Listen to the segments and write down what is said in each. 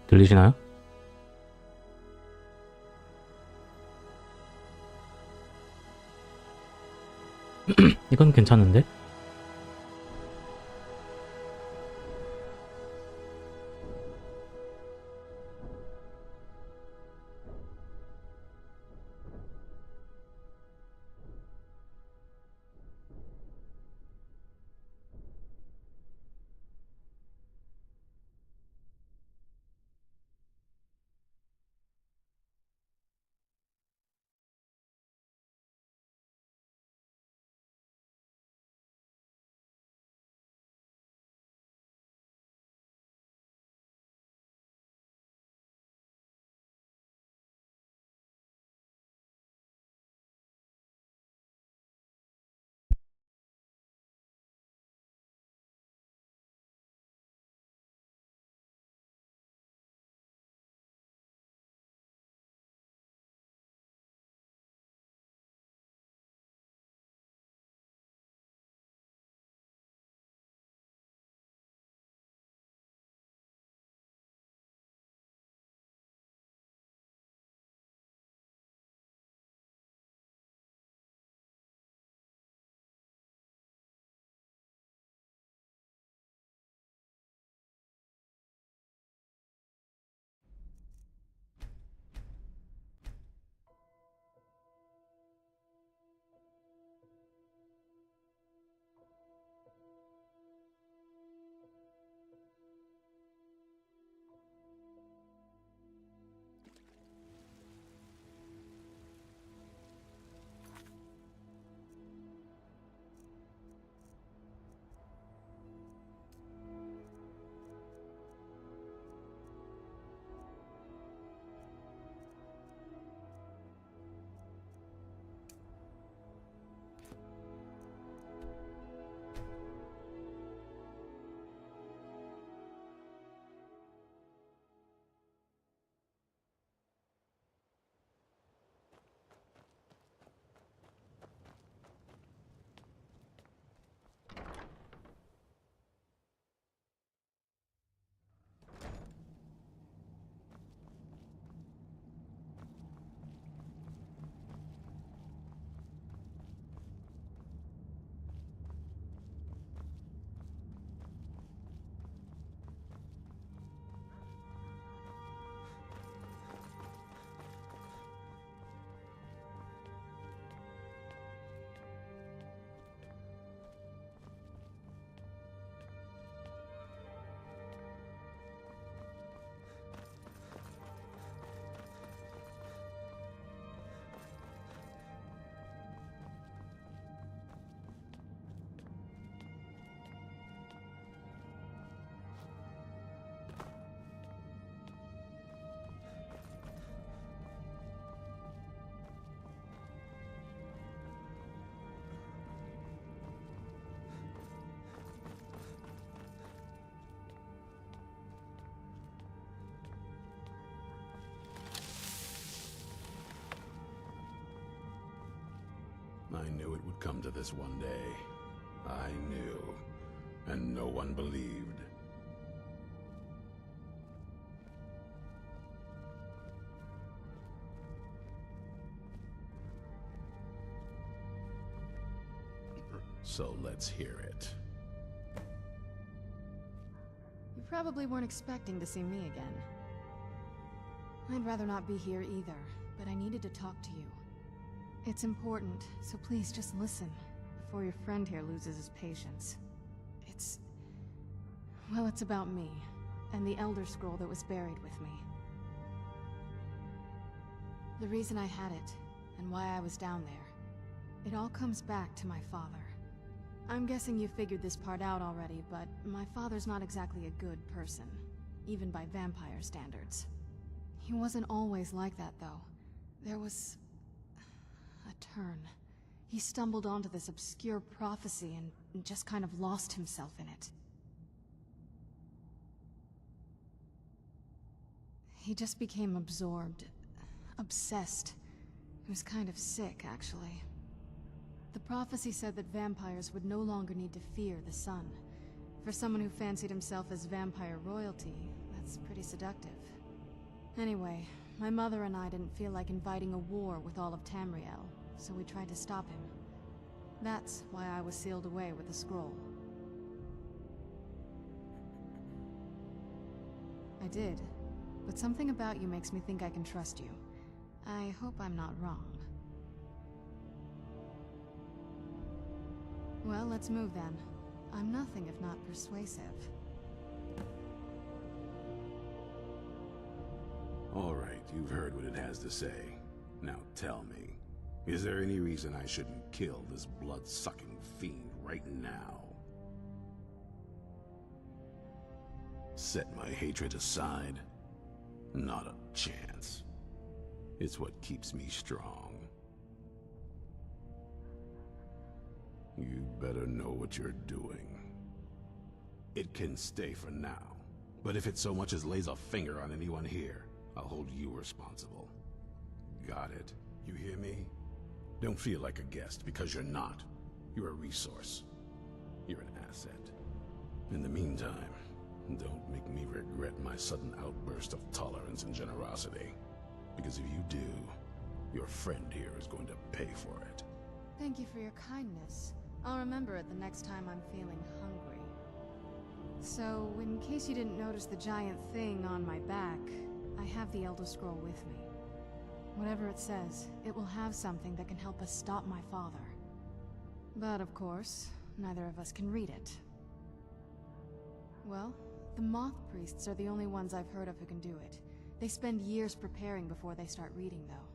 들리시나요? 이건 괜찮은데? I knew it would come to this one day. I knew. And no one believed. So let's hear it. You probably weren't expecting to see me again. I'd rather not be here either, but I needed to talk to you. It's important, so please just listen, before your friend here loses his patience. Well, it's about me, and the Elderscroll that was buried with me. The reason I had it, and why I was down there. It all comes back to my father. I'm guessing you figured this part out already, but my father's not exactly a good person, even by vampire standards. He wasn't always like that, though. There was a turn. He stumbled onto this obscure prophecy and just kind of lost himself in it. He just became absorbed, obsessed. He was kind of sick, actually. The prophecy said that vampires would no longer need to fear the sun. For someone who fancied himself as vampire royalty, that's pretty seductive. Anyway, my mother and I didn't feel like inviting a war with all of Tamriel, so we tried to stop him. That's why I was sealed away with the scroll. I did, but something about you makes me think I can trust you. I hope I'm not wrong. Well, let's move then. I'm nothing if not persuasive. All right, you've heard what it has to say. Now tell me, is there any reason I shouldn't kill this blood-sucking fiend right now? Set my hatred aside? Not a chance. It's what keeps me strong. You better know what you're doing. It can stay for now, but if it so much as lays a finger on anyone here, I'll hold you responsible. Got it? You hear me? Don't feel like a guest, because you're not. You're a resource. You're an asset. In the meantime, don't make me regret my sudden outburst of tolerance and generosity. Because if you do, your friend here is going to pay for it. Thank you for your kindness. I'll remember it the next time I'm feeling hungry. So, in case you didn't notice the giant thing on my back, I have the Elderscroll with me. Whatever it says, it will have something that can help us stop my father. But of course, neither of us can read it. Well, the Moth Priests are the only ones I've heard of who can do it. They spend years preparing before they start reading, though.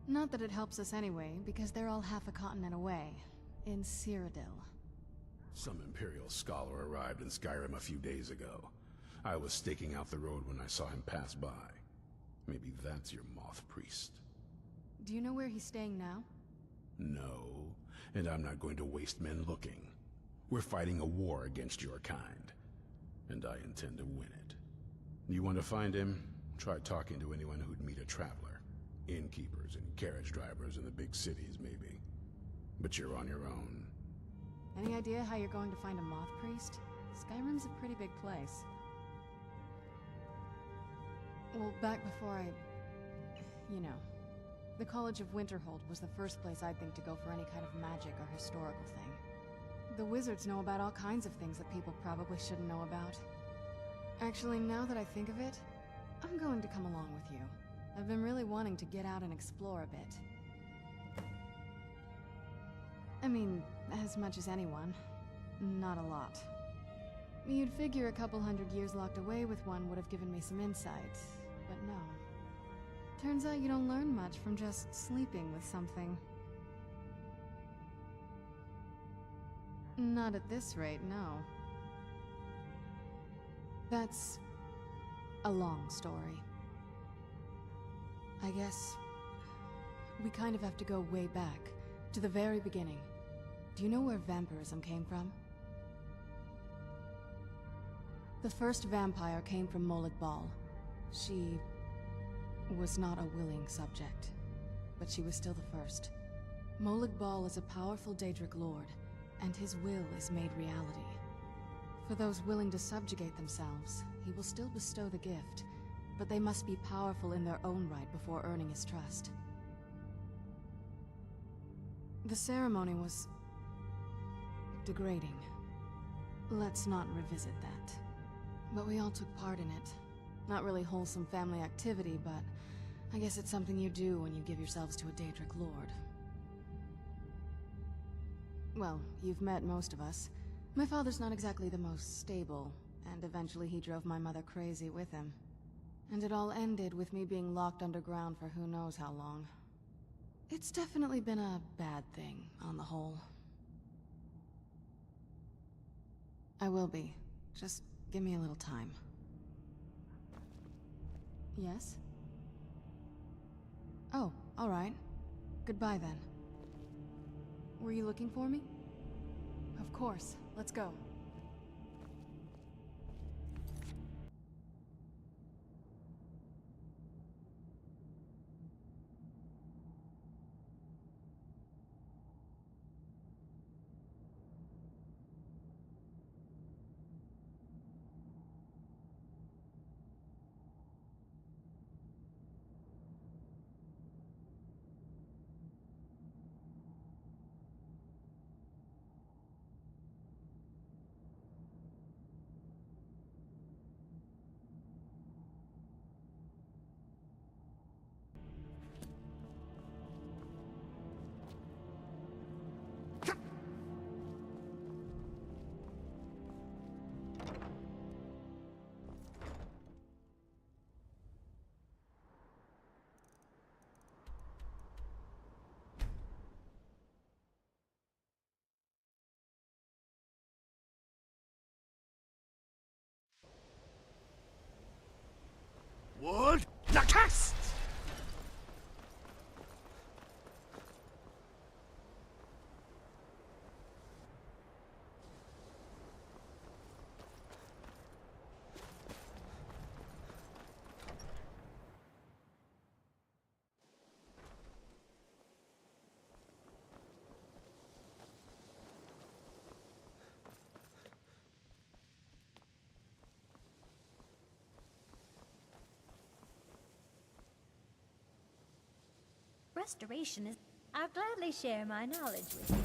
Not that it helps us anyway, because they're all half a continent away, in Cyrodiil. Some Imperial scholar arrived in Skyrim a few days ago. I was staking out the road when I saw him pass by. Maybe that's your Moth Priest. Do you know where he's staying now? No, and I'm not going to waste men looking. We're fighting a war against your kind, and I intend to win it. You want to find him? Try talking to anyone who'd meet a traveler. Innkeepers and carriage drivers in the big cities, maybe. But you're on your own. Any idea how you're going to find a Moth Priest? Skyrim's a pretty big place. Well, back before you know, the College of Winterhold was the first place I'd think to go for any kind of magic or historical thing. The wizards know about all kinds of things that people probably shouldn't know about. Actually, now that I think of it, I'm going to come along with you. I've been really wanting to get out and explore a bit. I mean, as much as anyone. Not a lot. You'd figure a couple hundred years locked away with one would have given me some insight, but no. Turns out you don't learn much from just sleeping with something. Not at this rate, no. That's a long story. I guess we kind of have to go way back, to the very beginning. Do you know where vampirism came from? The first vampire came from Molag Bal. She was not a willing subject, but she was still the first. Molag Bal is a powerful Daedric lord, and his will is made reality. For those willing to subjugate themselves, he will still bestow the gift, but they must be powerful in their own right before earning his trust. The ceremony was degrading. Let's not revisit that. But we all took part in it. Not really wholesome family activity, but I guess it's something you do when you give yourselves to a Daedric lord. Well, you've met most of us. My father's not exactly the most stable, and eventually he drove my mother crazy with him. And it all ended with me being locked underground for who knows how long. It's definitely been a bad thing, on the whole. I will be. Just give me a little time. Yes? Oh, all right. Goodbye then. Were you looking for me? Of course. Let's go. restoration is... I'll gladly share my knowledge with you.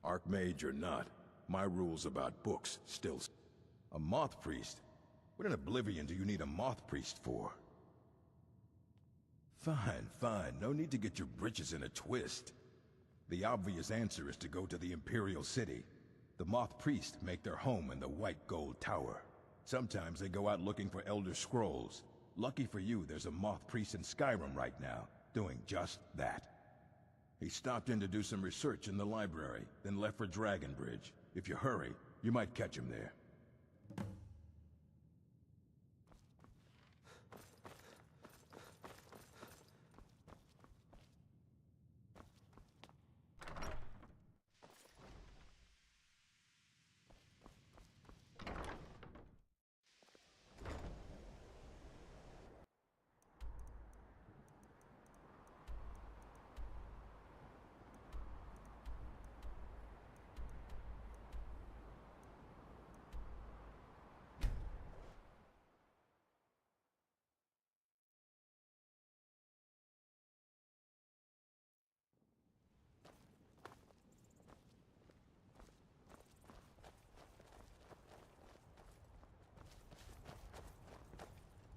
Archmage or not, my rules about books still... A moth priest? What in Oblivion do you need a moth priest for? Fine, fine. No need to get your britches in a twist. The obvious answer is to go to the Imperial City. The moth priests make their home in the White Gold Tower. Sometimes they go out looking for Elder Scrolls. Lucky for you, there's a moth priest in Skyrim right now, doing just that. He stopped in to do some research in the library, then left for Dragonbridge. If you hurry, you might catch him there.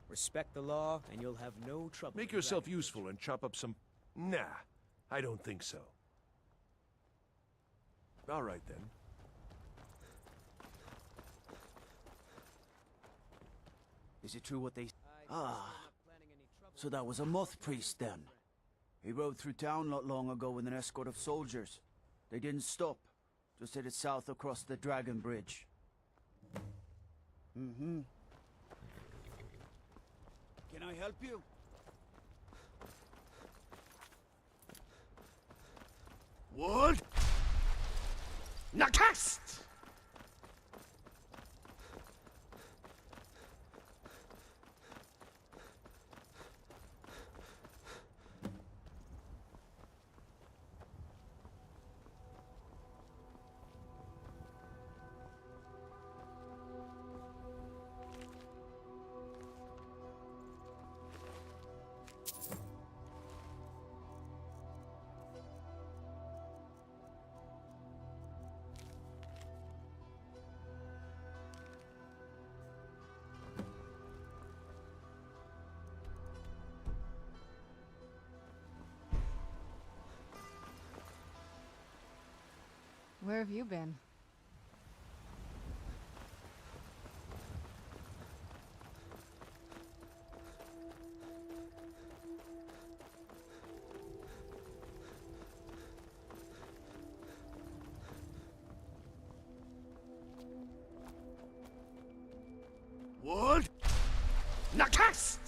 Respect the law, and you'll have no trouble. Make yourself useful and chop up some... Nah, I don't think so. All right, then. Is it true what they... Ah, so that was a moth priest then. He rode through town not long ago with an escort of soldiers. They didn't stop, just headed south across the Dragon Bridge. Mm-hmm. Can I help you? What? Nakast! Where have you been? What? Nakast!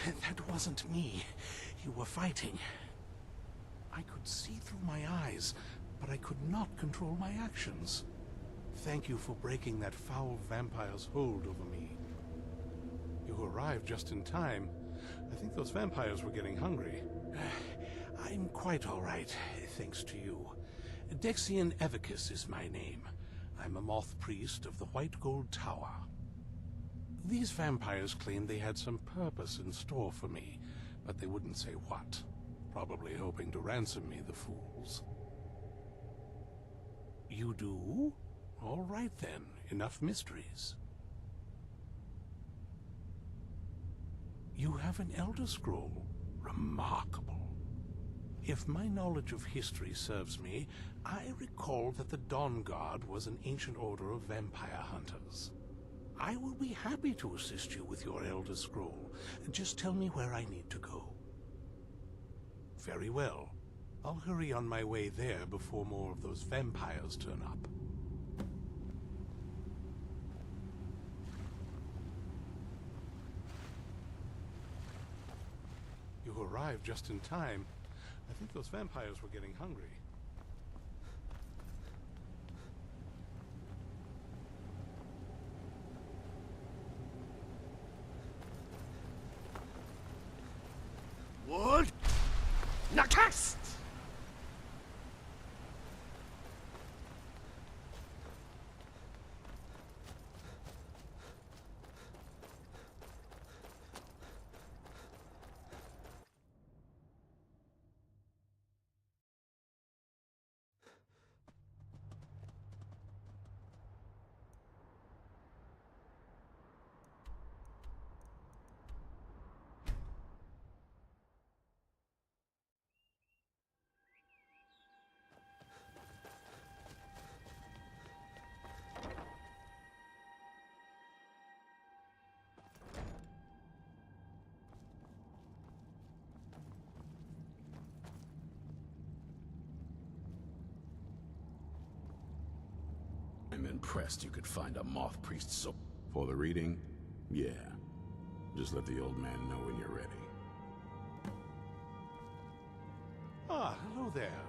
That wasn't me. You were fighting. I could see through my eyes, but I could not control my actions. Thank you for breaking that foul vampire's hold over me. You arrived just in time. I think those vampires were getting hungry. I'm quite all right, thanks to you. Dexian Evicus is my name. I'm a moth priest of the White Gold Tower. These vampires claimed they had some purpose in store for me, but they wouldn't say what. Probably hoping to ransom me, the fools. You do? All right then, enough mysteries. You have an Elderscroll. Remarkable. If my knowledge of history serves me, I recall that the Dawn Guard was an ancient order of vampire hunters. I will be happy to assist you with your Elderscroll. Just tell me where I need to go. Very well. I'll hurry on my way there before more of those vampires turn up. You arrived just in time. I think those vampires were getting hungry. Wood! Nakast! I'm impressed you could find a moth priest so... For the reading? Yeah. Just let the old man know when you're ready. Ah, hello there.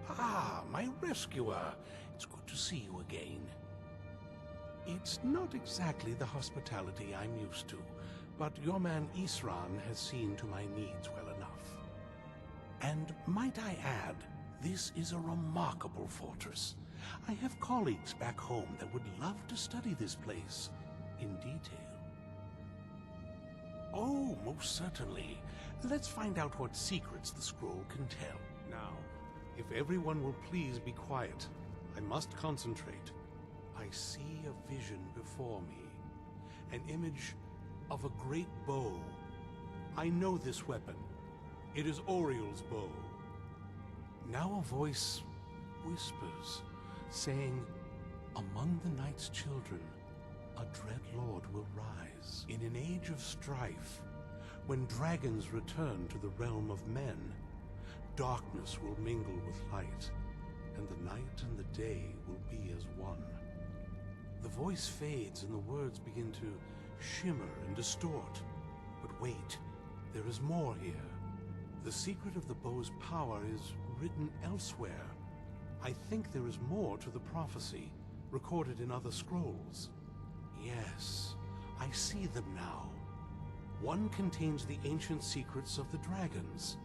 Ah, my rescuer. It's good to see you again. It's not exactly the hospitality I'm used to, but your man Isran has seen to my needs well enough. And might I add, this is a remarkable fortress. I have colleagues back home that would love to study this place in detail. Oh, most certainly. Let's find out what secrets the scroll can tell. Now, if everyone will please be quiet, I must concentrate. I see a vision before me, an image of a great bow. I know this weapon. It is Oriel's bow. Now a voice whispers, saying, among the night's children, a dread lord will rise. In an age of strife, when dragons return to the realm of men, darkness will mingle with light, and the night and the day will be as one. The voice fades and the words begin to shimmer and distort. But wait, there is more here. The secret of the bow's power is written elsewhere. I think there is more to the prophecy, recorded in other scrolls. Yes, I see them now. One contains the ancient secrets of the dragons,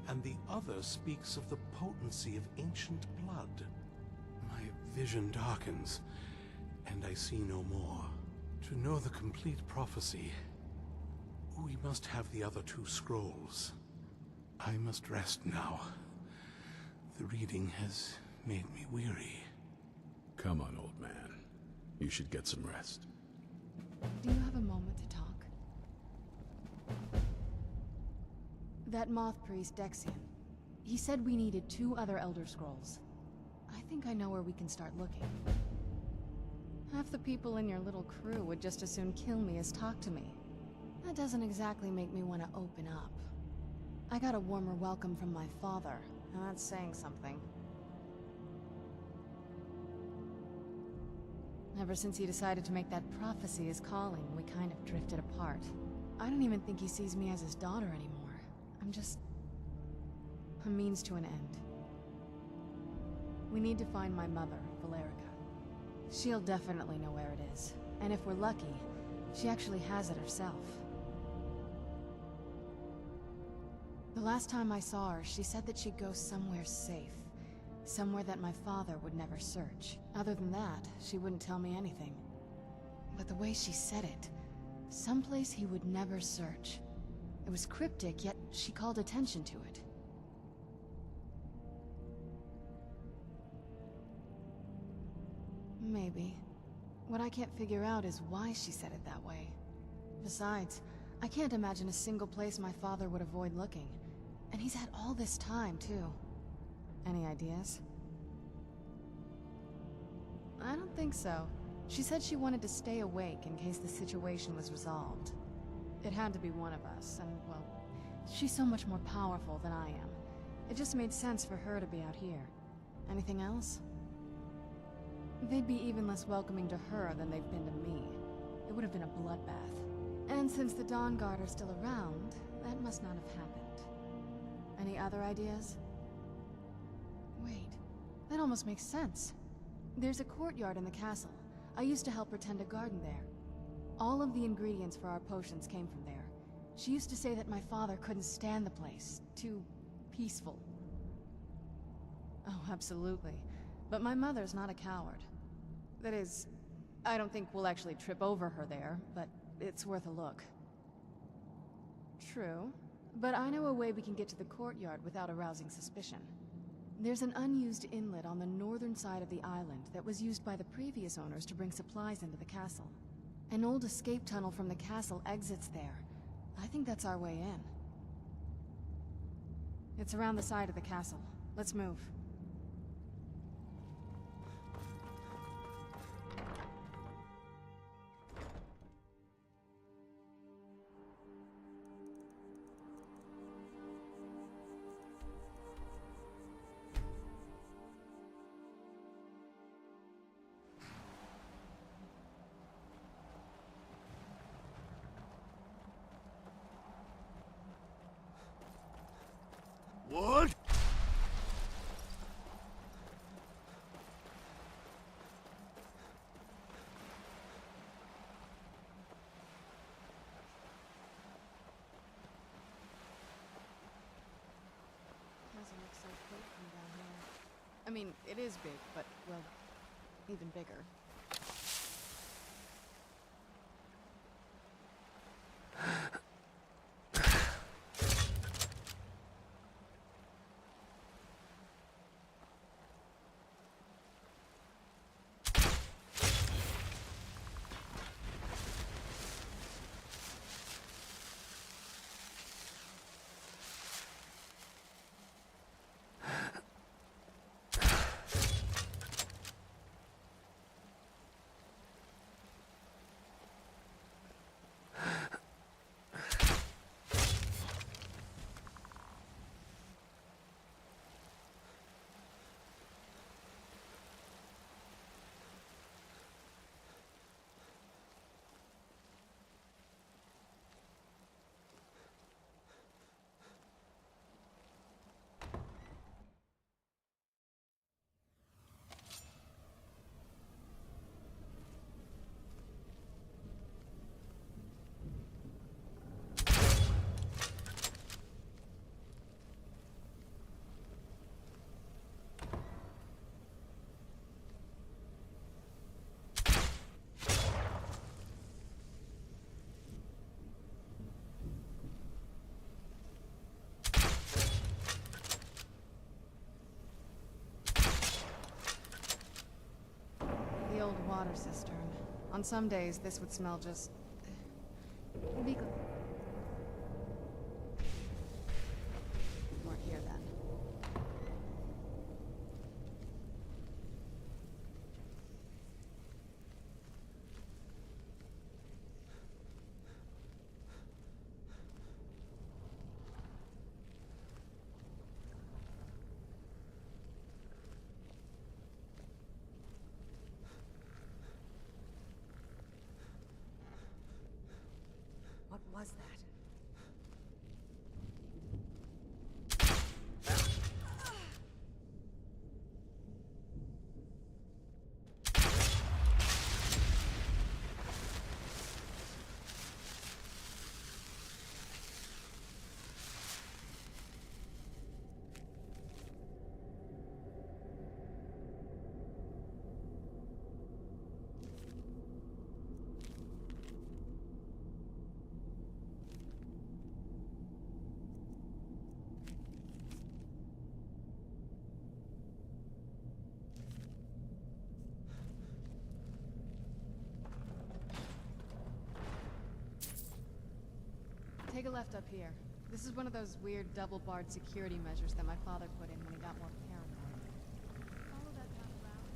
and the other speaks of the potency of ancient blood. My vision darkens, and I see no more. To know the complete prophecy, we must have the other two scrolls. I must rest now. The reading has made me weary. Come on, old man. You should get some rest. Do you have a moment to talk? That moth priest, Dexian, he said we needed 2 other Elder Scrolls. I think I know where we can start looking. Half the people in your little crew would just as soon kill me as talk to me. That doesn't exactly make me want to open up. I got a warmer welcome from my father, and that's saying something. Ever since he decided to make that prophecy his calling, we kind of drifted apart. I don't even think he sees me as his daughter anymore. I'm just a means to an end. We need to find my mother, Valerica. She'll definitely know where it is. And if we're lucky, she actually has it herself. The last time I saw her, she said that she'd go somewhere safe. Somewhere that my father would never search. Other than that, she wouldn't tell me anything. But the way she said it, someplace he would never search. It was cryptic, yet she called attention to it. Maybe. What I can't figure out is why she said it that way. Besides, I can't imagine a single place my father would avoid looking. And he's had all this time, too. Any ideas? I don't think so. She said she wanted to stay awake in case the situation was resolved. It had to be one of us, and, well, she's so much more powerful than I am. It just made sense for her to be out here. Anything else? They'd be even less welcoming to her than they've been to me. It would have been a bloodbath. And since the Dawn Guard are still around, that must not have happened. Any other ideas? Wait, that almost makes sense. There's a courtyard in the castle. I used to help her tend a garden there. All of the ingredients for our potions came from there. She used to say that my father couldn't stand the place. Too peaceful. Oh, absolutely. But my mother's not a coward. That is, I don't think we'll actually trip over her there, but it's worth a look. True. But I know a way we can get to the courtyard without arousing suspicion. There's an unused inlet on the northern side of the island that was used by the previous owners to bring supplies into the castle. An old escape tunnel from the castle exits there. I think that's our way in. It's around the side of the castle. Let's move. What? Doesn't look so big from down here. I mean, it is big, but, well, even bigger. Old water cistern. On some days, this would smell just... weren't here then. What left up here. This is one of those weird double-barred security measures that my father put in when he got more paranoid. Follow that path around.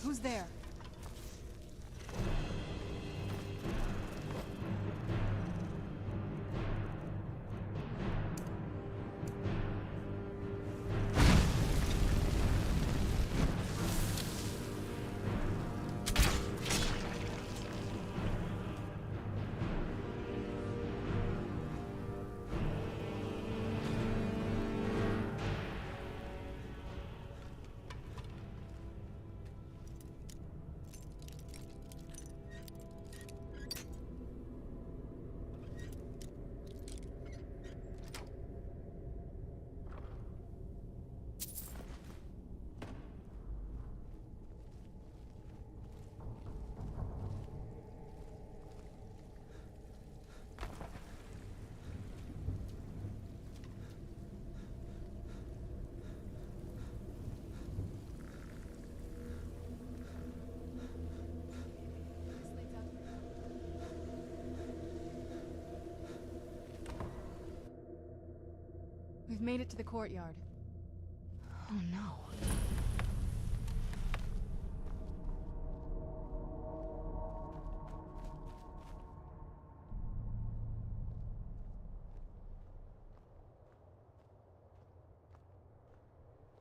Who's there? We've made it to the courtyard. Oh no.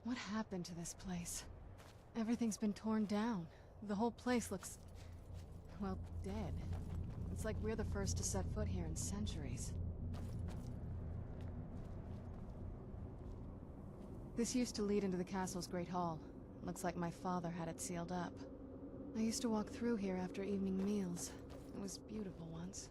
What happened to this place? Everything's been torn down. The whole place looks, well, dead. It's like we're the first to set foot here in centuries. This used to lead into the castle's great hall. Looks like my father had it sealed up. I used to walk through here after evening meals. It was beautiful once.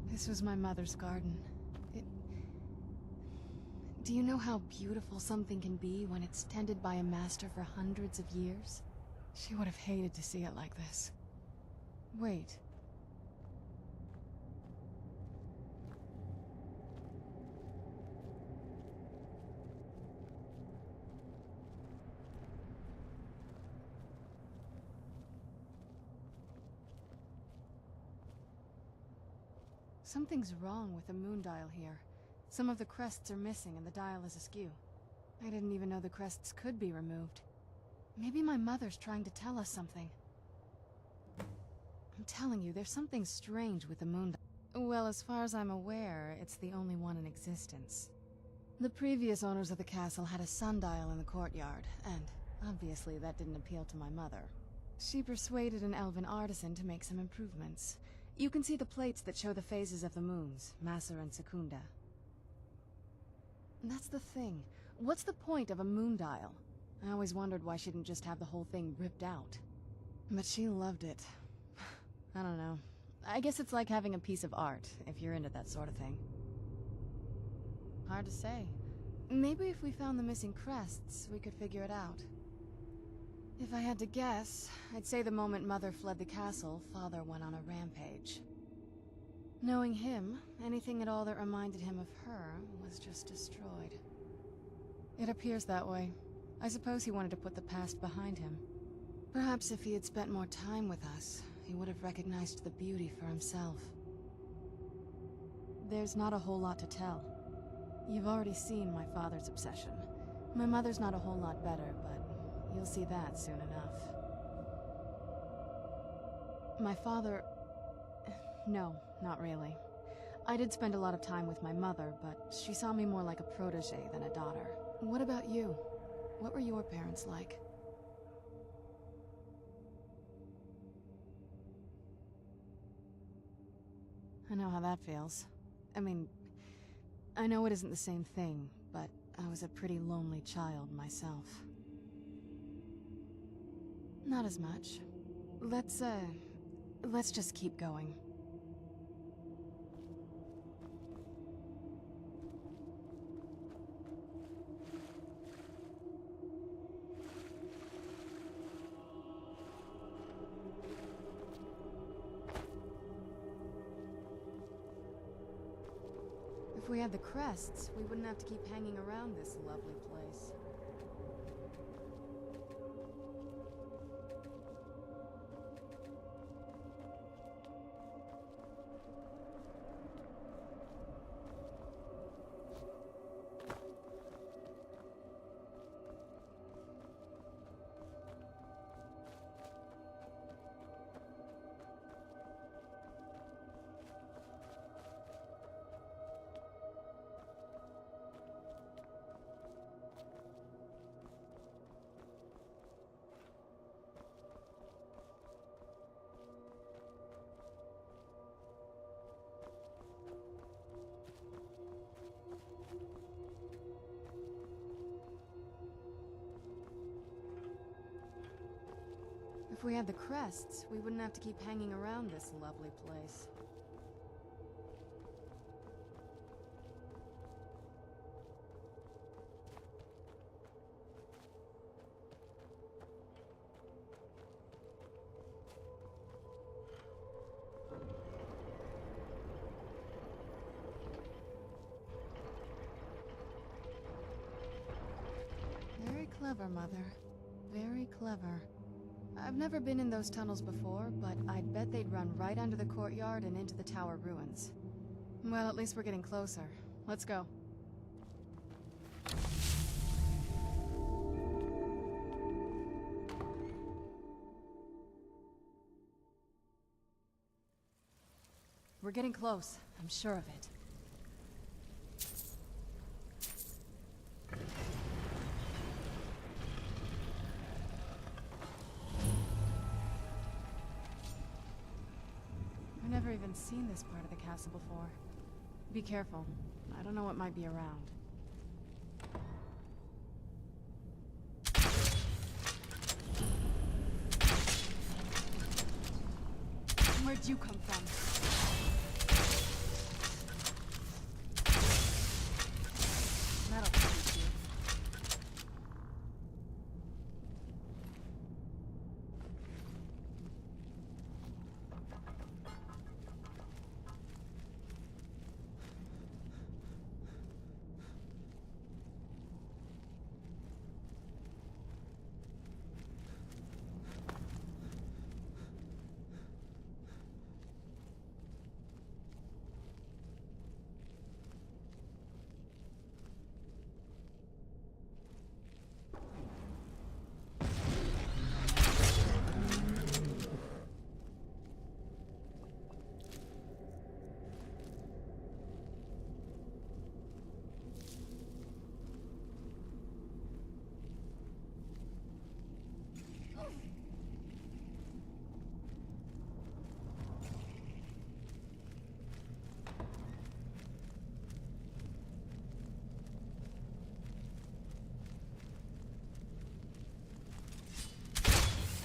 This was my mother's garden. Do you know how beautiful something can be when it's tended by a master for hundreds of years? She would have hated to see it like this. Wait. Something's wrong with the moon dial here. Some of the crests are missing and the dial is askew. I didn't even know the crests could be removed. Maybe my mother's trying to tell us something. I'm telling you, there's something strange with the moon dial. Well, as far as I'm aware, it's the only one in existence. The previous owners of the castle had a sundial in the courtyard, and obviously that didn't appeal to my mother. She persuaded an elven artisan to make some improvements. You can see the plates that show the phases of the moons, Maser and Secunda. That's the thing. What's the point of a moon dial? I always wondered why she didn't just have the whole thing ripped out. But she loved it. I don't know. I guess it's like having a piece of art, if you're into that sort of thing. Hard to say. Maybe if we found the missing crests, we could figure it out. If I had to guess, I'd say the moment Mother fled the castle, Father went on a rampage. Knowing him, anything at all that reminded him of her was just destroyed. It appears that way. I suppose he wanted to put the past behind him. Perhaps if he had spent more time with us, he would have recognized the beauty for himself. There's not a whole lot to tell. You've already seen my father's obsession. My mother's not a whole lot better, but you'll see that soon enough. My father... No, not really. I did spend a lot of time with my mother, but she saw me more like a protege than a daughter. What about you? What were your parents like? I know how that feels. I mean, I know it isn't the same thing, but I was a pretty lonely child myself. Not as much. Let's just keep going. If we had the crests, we wouldn't have to keep hanging around this lovely place. If we had the crests, we wouldn't have to keep hanging around this lovely place. Very clever, Mother. Very clever. I've never been in those tunnels before, but I'd bet they'd run right under the courtyard and into the tower ruins. Well, at least we're getting closer. Let's go. We're getting close. I'm sure of it. I've never even seen this part of the castle before. Be careful. I don't know what might be around. Where'd you come from? That'll teach you.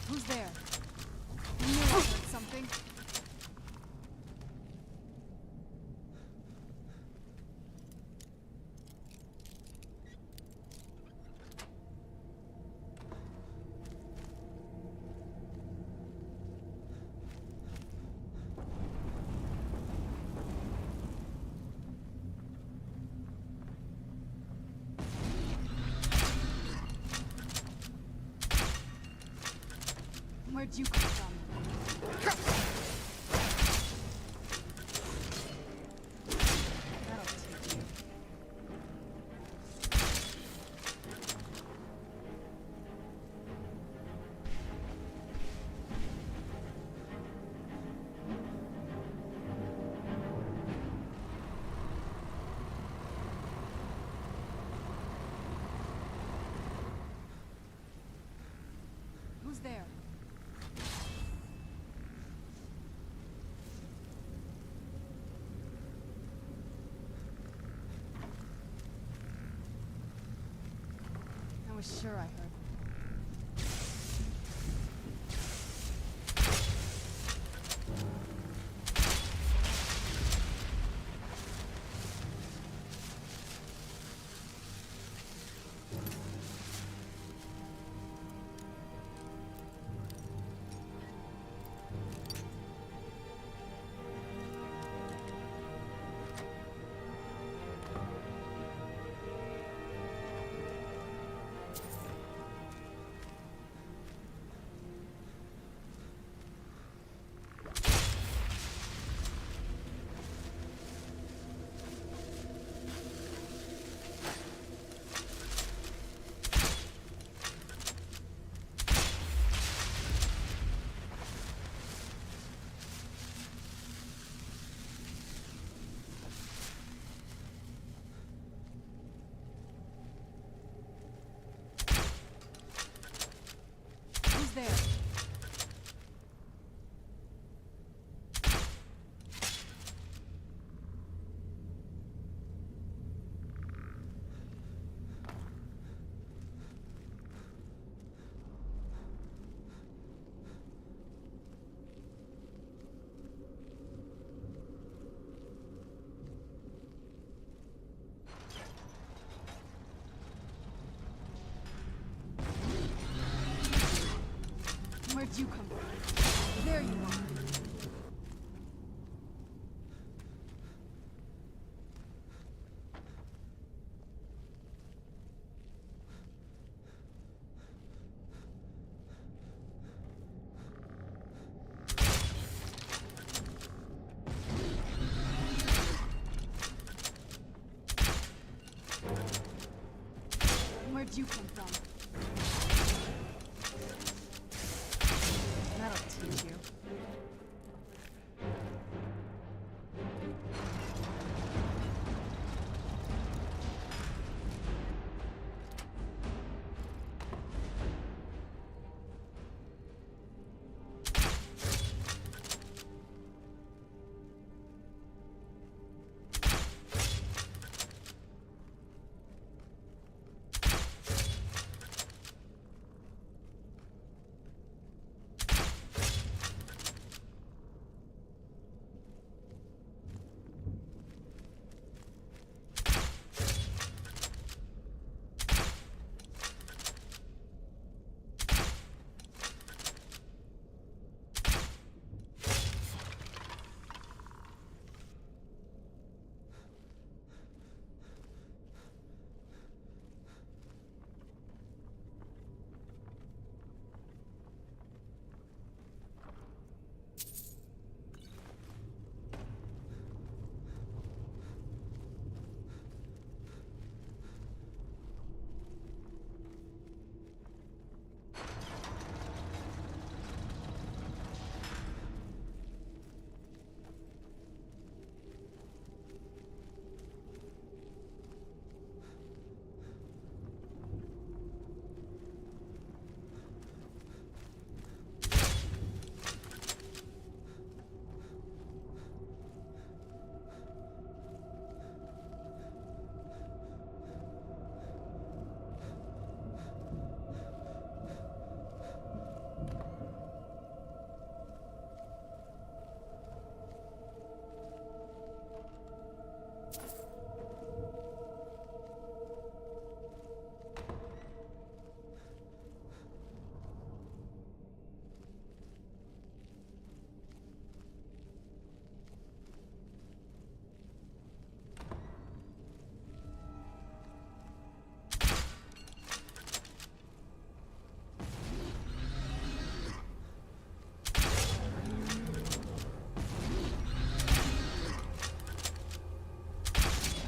Who's there? You knew I heard something. Where'd you come from? That'll teach you. Who's there? was sure I heard them. Who's there? Where'd you come from? There you are. Where'd you come from? That'll teach you.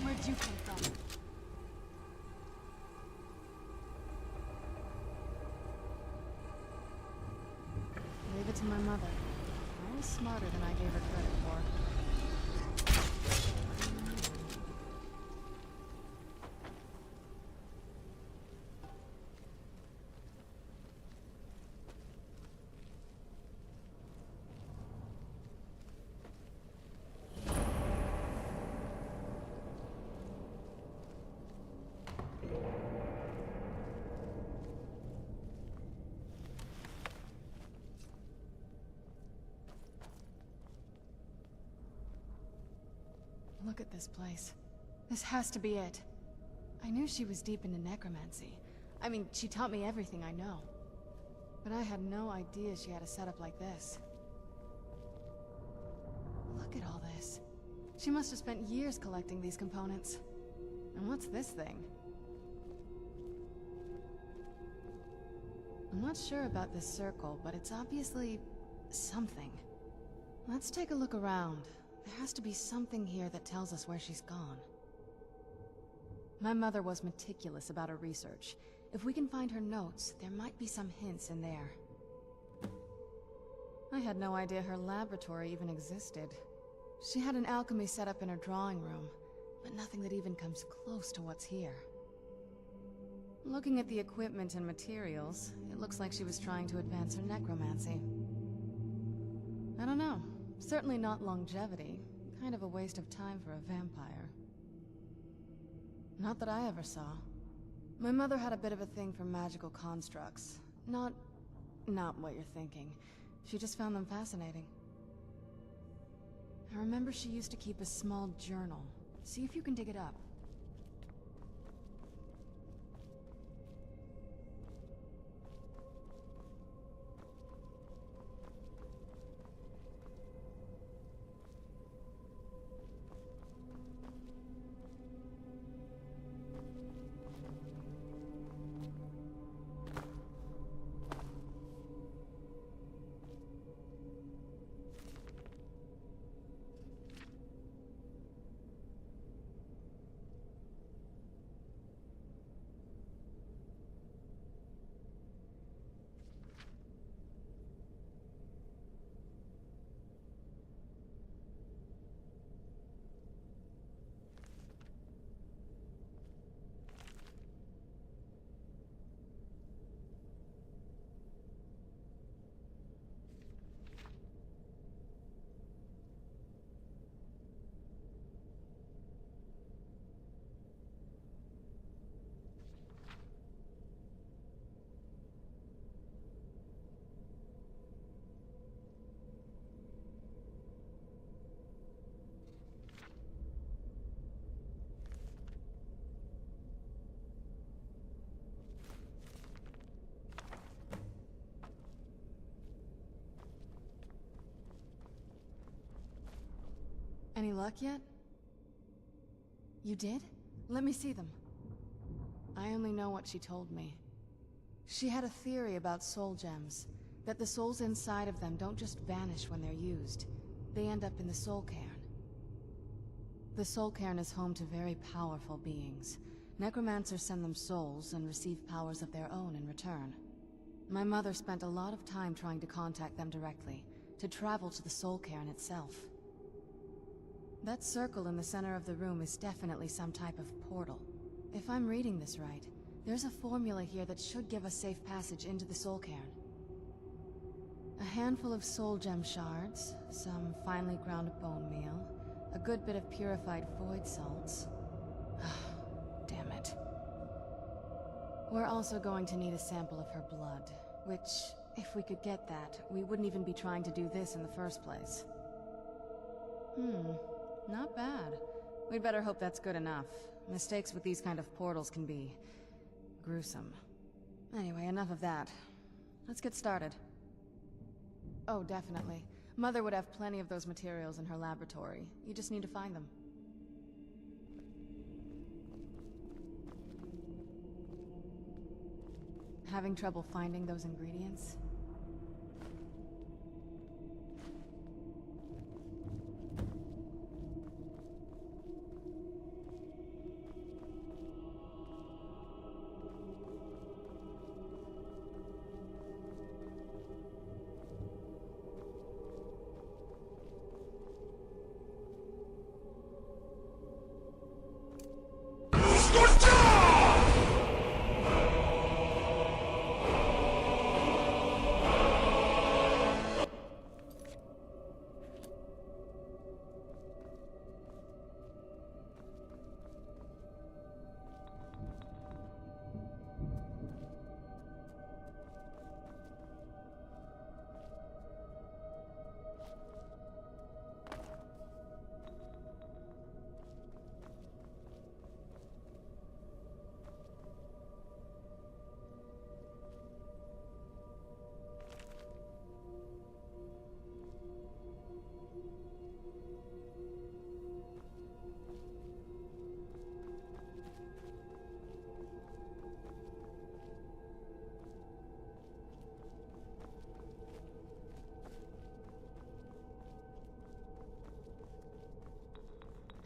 Where'd you come from? Leave it to my mother. Always smarter than I gave her credit for. Look at this place. This has to be it. I knew she was deep into necromancy. I mean, she taught me everything I know. But I had no idea she had a setup like this. Look at all this. She must have spent years collecting these components. And what's this thing? I'm not sure about this circle, but it's obviously something. Let's take a look around. There has to be something here that tells us where she's gone. My mother was meticulous about her research. If we can find her notes, there might be some hints in there. I had no idea her laboratory even existed. She had an alchemy set up in her drawing room, but nothing that even comes close to what's here. Looking at the equipment and materials, it looks like she was trying to advance her necromancy. I don't know. Certainly not longevity. Kind of a waste of time for a vampire. Not that I ever saw. My mother had a bit of a thing for magical constructs. Not what you're thinking. She just found them fascinating. I remember she used to keep a small journal. See if you can dig it up. Any luck yet? You did? Let me see them. I only know what she told me. She had a theory about soul gems, that the souls inside of them don't just vanish when they're used. They end up in the soul cairn. The soul cairn is home to very powerful beings. Necromancers send them souls and receive powers of their own in return. My mother spent a lot of time trying to contact them directly, to travel to the soul cairn itself. That circle in the center of the room is definitely some type of portal. If I'm reading this right, there's a formula here that should give us safe passage into the soul cairn. A handful of soul gem shards, some finely ground bone meal, a good bit of purified void salts. Damn it. We're also going to need a sample of her blood, which, if we could get that, we wouldn't even be trying to do this in the first place. Not bad. We'd better hope that's good enough. Mistakes with these kind of portals can be gruesome. Anyway, enough of that. Let's get started. Oh, definitely. Mother would have plenty of those materials in her laboratory. You just need to find them. Having trouble finding those ingredients?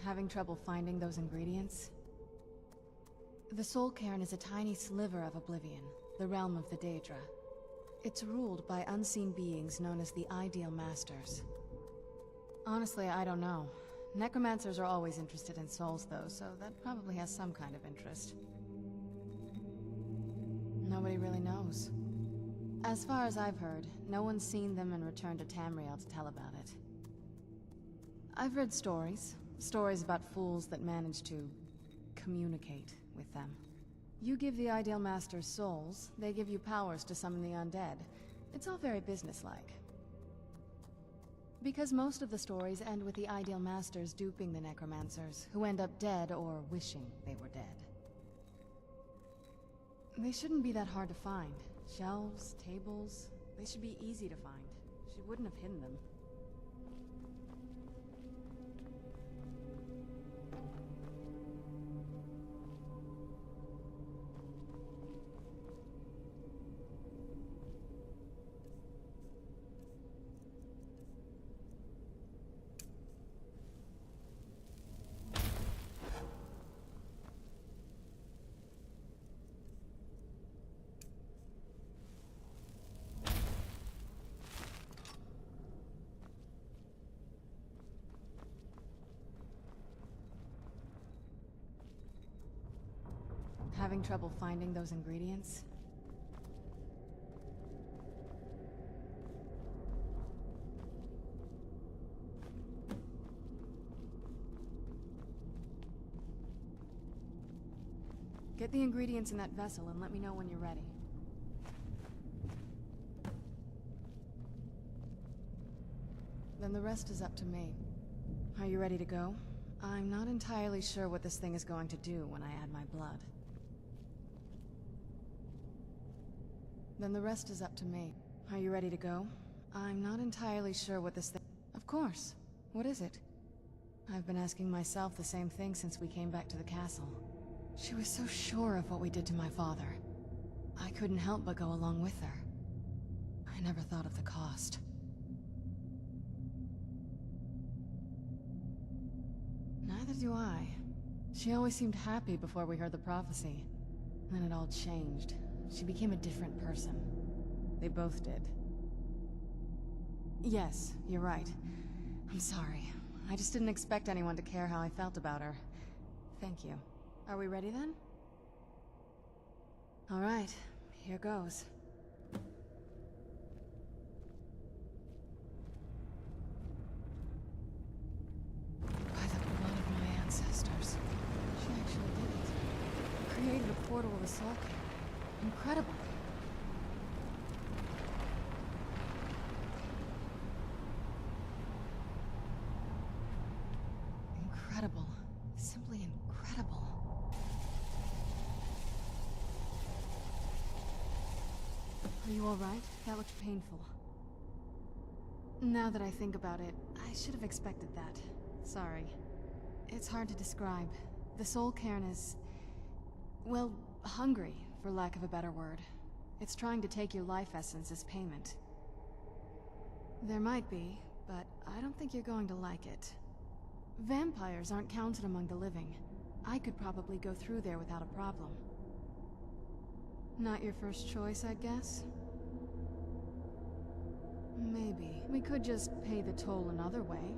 Having trouble finding those ingredients? The Soul Cairn is a tiny sliver of Oblivion, the realm of the Daedra. It's ruled by unseen beings known as the Ideal Masters. Honestly, I don't know. Necromancers are always interested in souls, though, so that probably has some kind of interest. Nobody really knows. As far as I've heard, no one's seen them and returned to Tamriel to tell about it. I've read stories about fools that manage to communicate with them. You give the Ideal Masters souls, they give you powers to summon the undead. It's all very businesslike. Because most of the stories end with the Ideal Masters duping the Necromancers, who end up dead or wishing they were dead. They shouldn't be that hard to find. Shelves, tables, they should be easy to find. She wouldn't have hidden them. Having trouble finding those ingredients? Get the ingredients in that vessel and let me know when you're ready. Then the rest is up to me. Are you ready to go? I'm not entirely sure what this thing is going to do when I add my blood. Then the rest is up to me. Are you ready to go? I'm not entirely sure what this thing... Of course. What is it? I've been asking myself the same thing since we came back to the castle. She was so sure of what we did to my father. I couldn't help but go along with her. I never thought of the cost. Neither do I. She always seemed happy before we heard the prophecy. Then it all changed. She became a different person. They both did. Yes, you're right. I'm sorry. I just didn't expect anyone to care how I felt about her. Thank you. Are we ready then? All right, here goes. By the blood of my ancestors. She actually did it. Created a portal of the Soul Cairn. Incredible. Incredible. Simply incredible. Are you all right? That looked painful. Now that I think about it, I should have expected that. Sorry. It's hard to describe. The Soul Cairn is... well, hungry, for lack of a better word. It's trying to take your life essence as payment. There might be, but I don't think you're going to like it. Vampires aren't counted among the living. I could probably go through there without a problem. Not your first choice, I'd guess? Maybe. We could just pay the toll another way.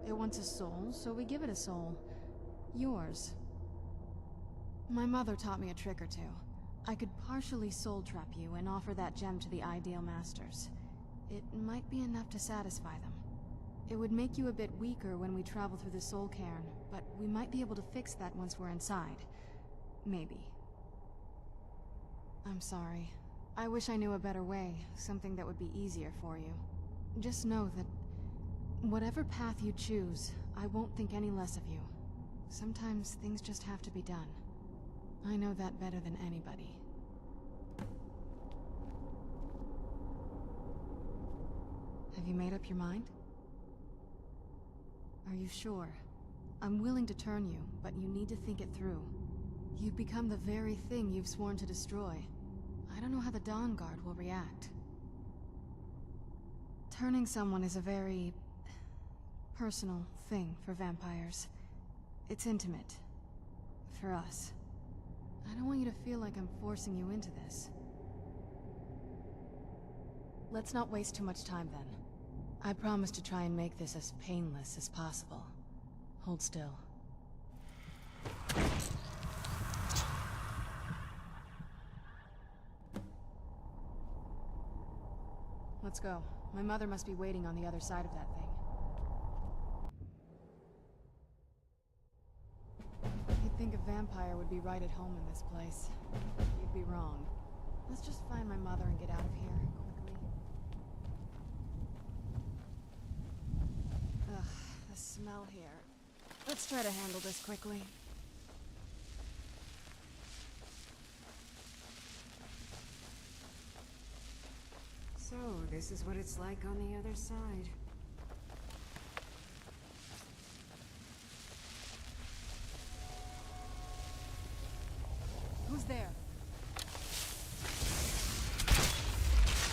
It wants a soul, so we give it a soul. Yours. My mother taught me a trick or two. I could partially soul trap you and offer that gem to the Ideal Masters. It might be enough to satisfy them. It would make you a bit weaker when we travel through the Soul Cairn, but we might be able to fix that once we're inside. Maybe. I'm sorry. I wish I knew a better way, something that would be easier for you. Just know that whatever path you choose, I won't think any less of you. Sometimes things just have to be done. I know that better than anybody. Have you made up your mind? Are you sure? I'm willing to turn you, but you need to think it through. You've become the very thing you've sworn to destroy. I don't know how the Dawn Guard will react. Turning someone is a very... personal thing for vampires. It's intimate. For us. I don't want you to feel like I'm forcing you into this. Let's not waste too much time then. I promise to try and make this as painless as possible. Hold still. Let's go. My mother must be waiting on the other side of that thing. You'd think a vampire would be right at home in this place. You'd be wrong. Let's just find my mother and get out of here, quickly. Ugh, the smell here. Let's try to handle this quickly. So, this is what it's like on the other side. Who's there?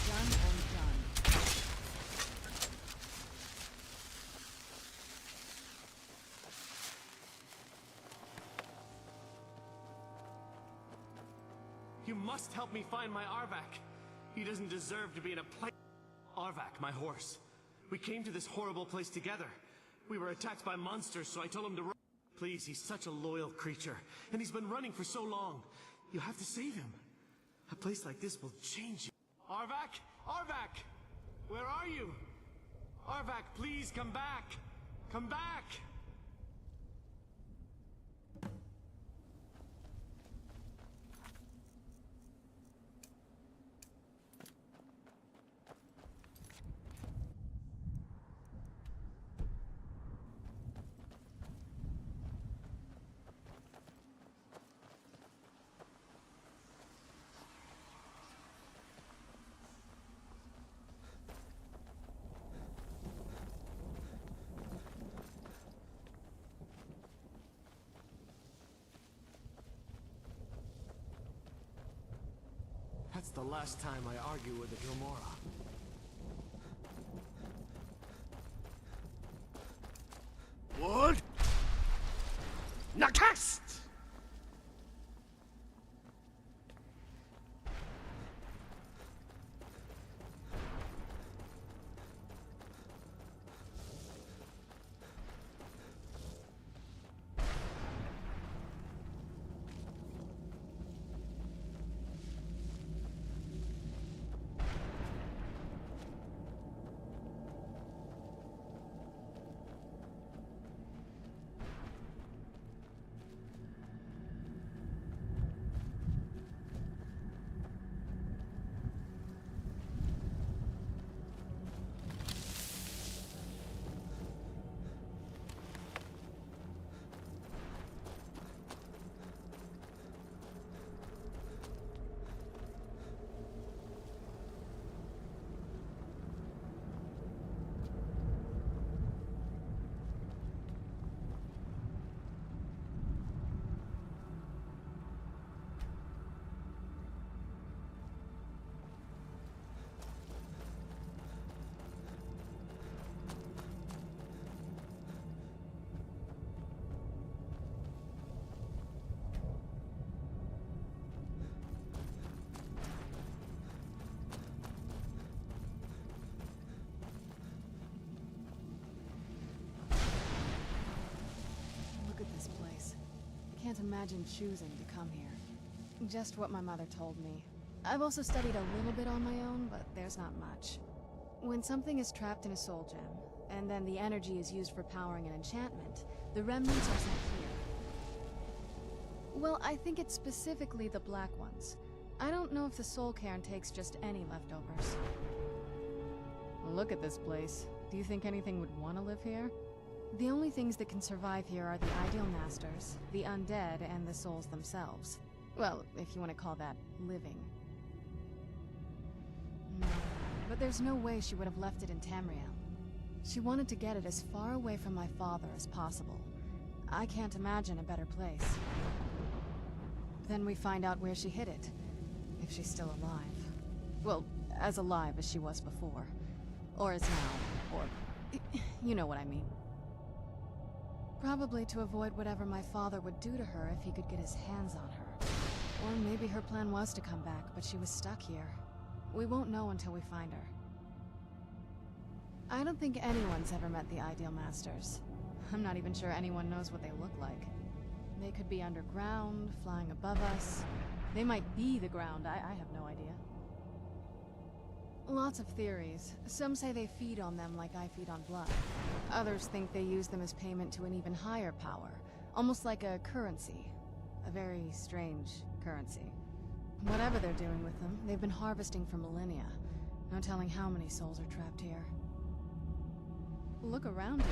Done and done. You must help me find my Arvak. He doesn't deserve to be in a place. Arvak, my horse. We came to this horrible place together. We were attacked by monsters, so I told him to run. Please, he's such a loyal creature, and he's been running for so long. You have to save him. A place like this will change you. Arvak! Arvak! Where are you? Arvak, please come back! Come back! That's the last time I argue with a Dromora. What? Nakast! Can't imagine choosing to come here. Just what my mother told me. I've also studied a little bit on my own, but there's not much. When something is trapped in a soul gem, and then the energy is used for powering an enchantment, the remnants are sent here. Well, I think it's specifically the black ones. I don't know if the soul cairn takes just any leftovers. Look at this place. Do you think anything would want to live here? The only things that can survive here are the ideal masters, the undead, and the souls themselves. Well, if you want to call that living. No, but there's no way she would have left it in Tamriel. She wanted to get it as far away from my father as possible. I can't imagine a better place. Then we find out where she hid it. If she's still alive. Well, as alive as she was before. Or is now. Or... you know what I mean. Probably to avoid whatever my father would do to her if he could get his hands on her. Or maybe her plan was to come back, but she was stuck here. We won't know until we find her. I don't think anyone's ever met the Ideal Masters. I'm not even sure anyone knows what they look like. They could be underground, flying above us. They might be the ground, I have no idea. Lots of theories. Some say they feed on them like I feed on blood. Others think they use them as payment to an even higher power, almost like a currency. A very strange currency. Whatever they're doing with them, they've been harvesting for millennia. No telling how many souls are trapped here. Look around you.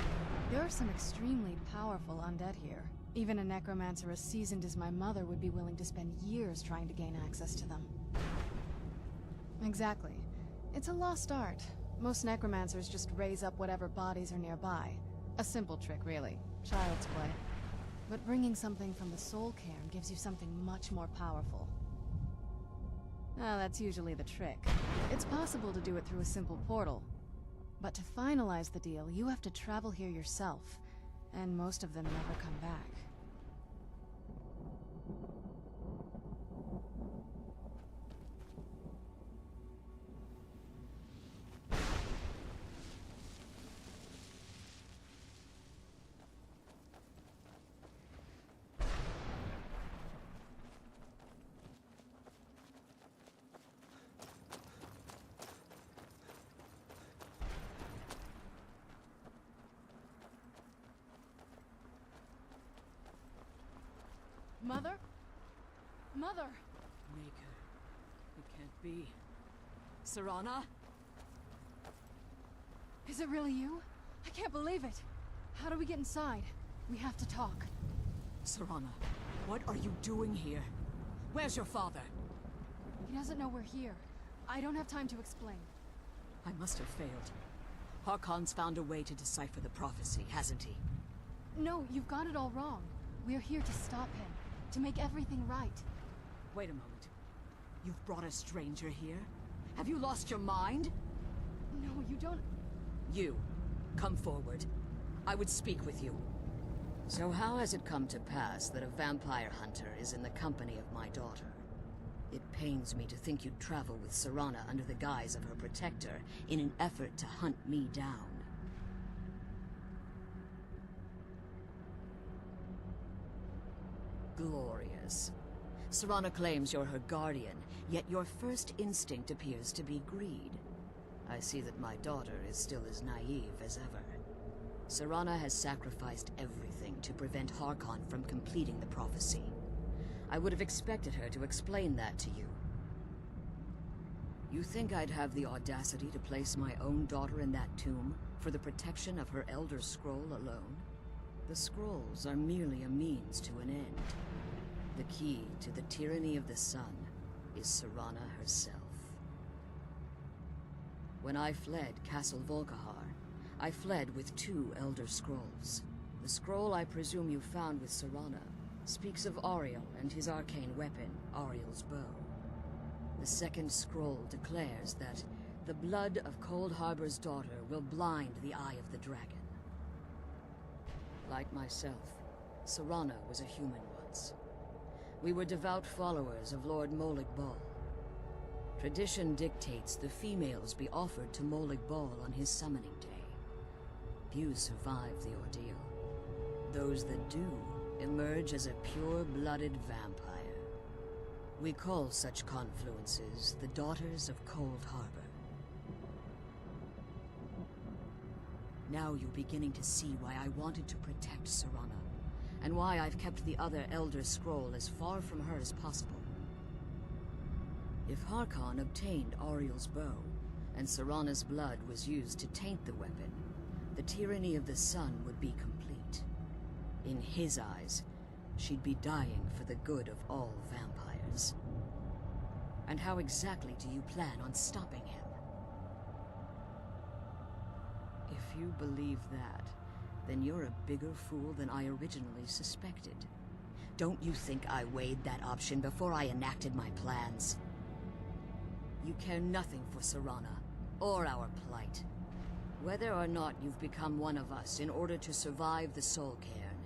There are some extremely powerful undead here. Even a necromancer as seasoned as my mother would be willing to spend years trying to gain access to them. Exactly. It's a lost art. Most necromancers just raise up whatever bodies are nearby. A simple trick, really. Child's play. But bringing something from the soul cairn gives you something much more powerful. Now, that's usually the trick. It's possible to do it through a simple portal. But to finalize the deal, you have to travel here yourself. And most of them never come back. Mother? Mother! Maker. It can't be. Serana? Is it really you? I can't believe it. How do we get inside? We have to talk. Serana, what are you doing here? Where's your father? He doesn't know we're here. I don't have time to explain. I must have failed. Harkon's found a way to decipher the prophecy, hasn't he? No, you've got it all wrong. We're here to stop him. To make everything right. Wait a moment. You've brought a stranger here? Have you lost your mind? No, you don't... You, come forward. I would speak with you. So how has it come to pass that a vampire hunter is in the company of my daughter? It pains me to think you'd travel with Serana under the guise of her protector in an effort to hunt me down. Glorious. Serana claims you're her guardian, yet your first instinct appears to be greed. I see that my daughter is still as naive as ever. Serana has sacrificed everything to prevent Harkon from completing the prophecy. I would have expected her to explain that to you. You think I'd have the audacity to place my own daughter in that tomb for the protection of her Elder Scroll alone? The scrolls are merely a means to an end. The key to the tyranny of the sun is Serana herself. When I fled Castle Volkihar, I fled with 2 Elder Scrolls. The scroll I presume you found with Serana speaks of Auriel and his arcane weapon, Auriel's bow. The second scroll declares that the blood of Cold Harbor's daughter will blind the eye of the dragon. Like myself, Serana was a human once. We were devout followers of Lord Molig Bal. Tradition dictates the females be offered to Molig Bal on his summoning day. Few survive the ordeal. Those that do emerge as a pure-blooded vampire. We call such confluences the Daughters of Cold Harbor. Now you're beginning to see why I wanted to protect Serana, and why I've kept the other Elder Scroll as far from her as possible. If Harkon obtained Auriel's bow, and Serana's blood was used to taint the weapon, the tyranny of the sun would be complete. In his eyes, she'd be dying for the good of all vampires. And how exactly do you plan on stopping him? If you believe that, then you're a bigger fool than I originally suspected. Don't you think I weighed that option before I enacted my plans? You care nothing for Serana, or our plight. Whether or not you've become one of us in order to survive the Soul Cairn,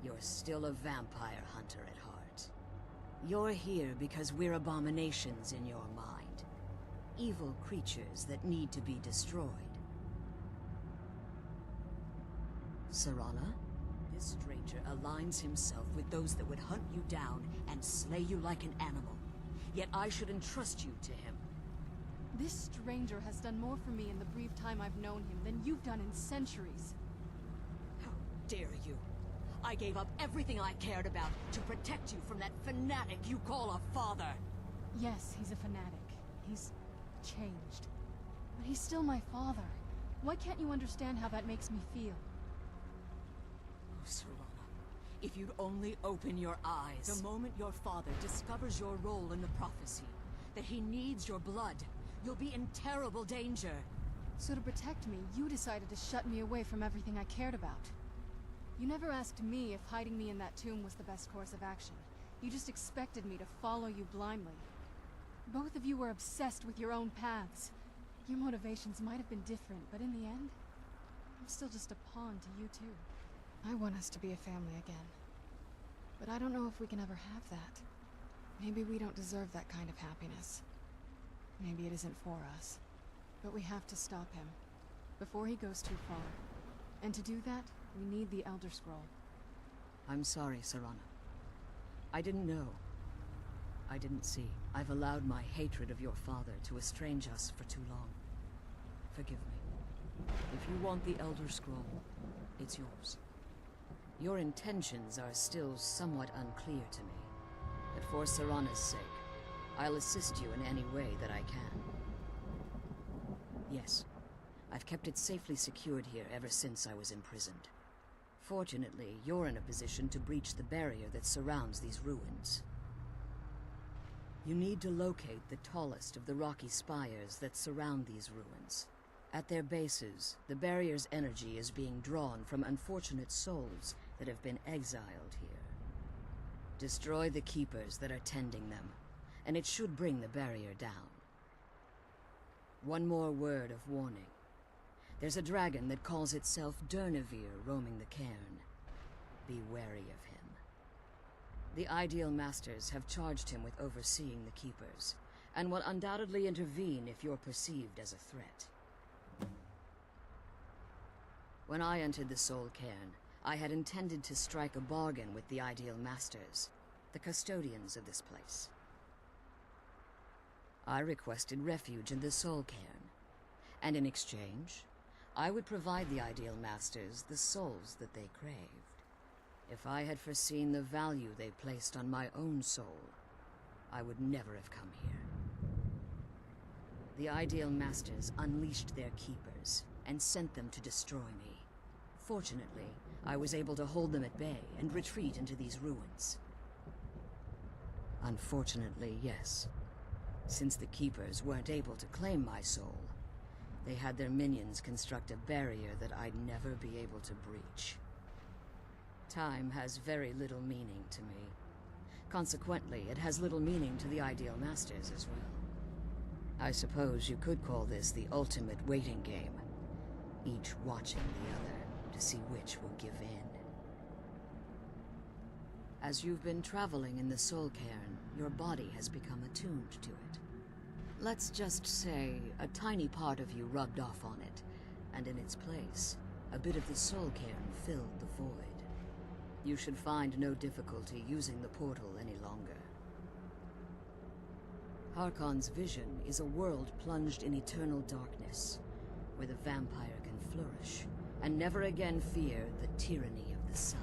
you're still a vampire hunter at heart. You're here because we're abominations in your mind. Evil creatures that need to be destroyed. Sarana? This stranger aligns himself with those that would hunt you down and slay you like an animal. Yet I should entrust you to him. This stranger has done more for me in the brief time I've known him than you've done in centuries. How dare you? I gave up everything I cared about to protect you from that fanatic you call a father. Yes, he's a fanatic. He's changed. But he's still my father. Why can't you understand how that makes me feel? Oh, Sarana, if you'd only open your eyes. The moment your father discovers your role in the prophecy, that he needs your blood, you'll be in terrible danger. So to protect me, you decided to shut me away from everything I cared about. You never asked me if hiding me in that tomb was the best course of action. You just expected me to follow you blindly. Both of you were obsessed with your own paths. Your motivations might have been different, but in the end, I'm still just a pawn to you too. I want us to be a family again. But I don't know if we can ever have that. Maybe we don't deserve that kind of happiness. Maybe it isn't for us. But we have to stop him, before he goes too far. And to do that, we need the Elder Scroll. I'm sorry, Sarana. I didn't know. I didn't see. I've allowed my hatred of your father to estrange us for too long. Forgive me. If you want the Elder Scroll, it's yours. Your intentions are still somewhat unclear to me, but for Sarana's sake, I'll assist you in any way that I can. Yes, I've kept it safely secured here ever since I was imprisoned. Fortunately, you're in a position to breach the barrier that surrounds these ruins. You need to locate the tallest of the rocky spires that surround these ruins. At their bases, the barrier's energy is being drawn from unfortunate souls that have been exiled here. Destroy the keepers that are tending them, and it should bring the barrier down. One more word of warning. There's a dragon that calls itself Durnevere roaming the cairn. Be wary of him. The Ideal Masters have charged him with overseeing the keepers, and will undoubtedly intervene if you're perceived as a threat. When I entered the Soul Cairn, I had intended to strike a bargain with the Ideal Masters, the custodians of this place. I requested refuge in the Soul Cairn, and in exchange, I would provide the Ideal Masters the souls that they craved. If I had foreseen the value they placed on my own soul, I would never have come here. The Ideal Masters unleashed their keepers and sent them to destroy me. Fortunately, I was able to hold them at bay and retreat into these ruins. Unfortunately, yes. Since the keepers weren't able to claim my soul, they had their minions construct a barrier that I'd never be able to breach. Time has very little meaning to me. Consequently, it has little meaning to the Ideal Masters as well. I suppose you could call this the ultimate waiting game, each watching the other to see which will give in. As you've been traveling in the Soul Cairn, your body has become attuned to it. Let's just say a tiny part of you rubbed off on it, and in its place, a bit of the Soul Cairn filled the void. You should find no difficulty using the portal any longer. Harkon's vision is a world plunged in eternal darkness, where the vampire can flourish, and never again fear the tyranny of the sun.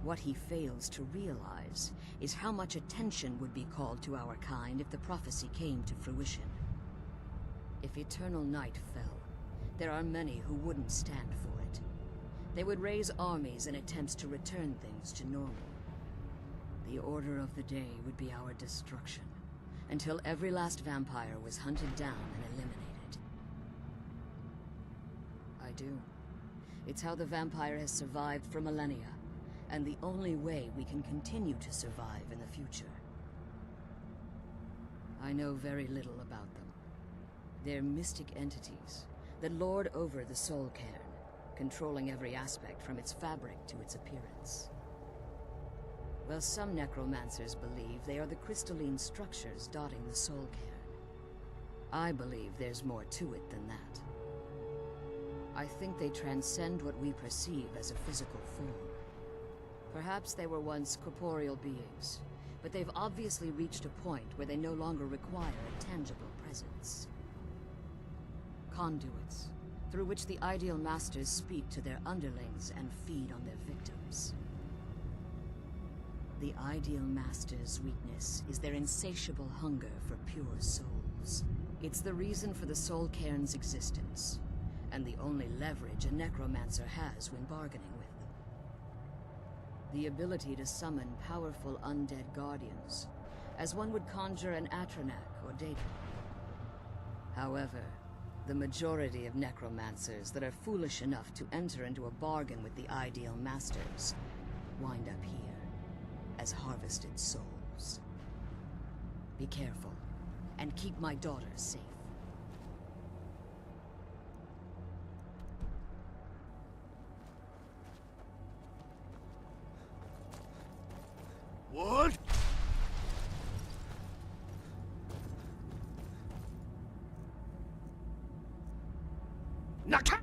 What he fails to realize is how much attention would be called to our kind if the prophecy came to fruition. If eternal night fell, there are many who wouldn't stand for it. They would raise armies in attempts to return things to normal. The order of the day would be our destruction, until every last vampire was hunted down and eliminated. I do. It's how the vampire has survived for millennia, and the only way we can continue to survive in the future. I know very little about them. They're mystic entities that lord over the Soul Cairn, controlling every aspect from its fabric to its appearance. Well, some necromancers believe they are the crystalline structures dotting the soul cairn. I believe there's more to it than that. I think they transcend what we perceive as a physical form. Perhaps they were once corporeal beings, but they've obviously reached a point where they no longer require a tangible presence. Conduits, through which the Ideal Masters speak to their underlings and feed on their victims. The Ideal Masters' weakness is their insatiable hunger for pure souls. It's the reason for the soul cairn's existence, and the only leverage a necromancer has when bargaining with them. The ability to summon powerful undead guardians, as one would conjure an Atronak or Daedra. However, the majority of necromancers that are foolish enough to enter into a bargain with the Ideal Masters wind up here as harvested souls. Be careful, and keep my daughter safe. What? Naka!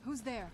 Who's there?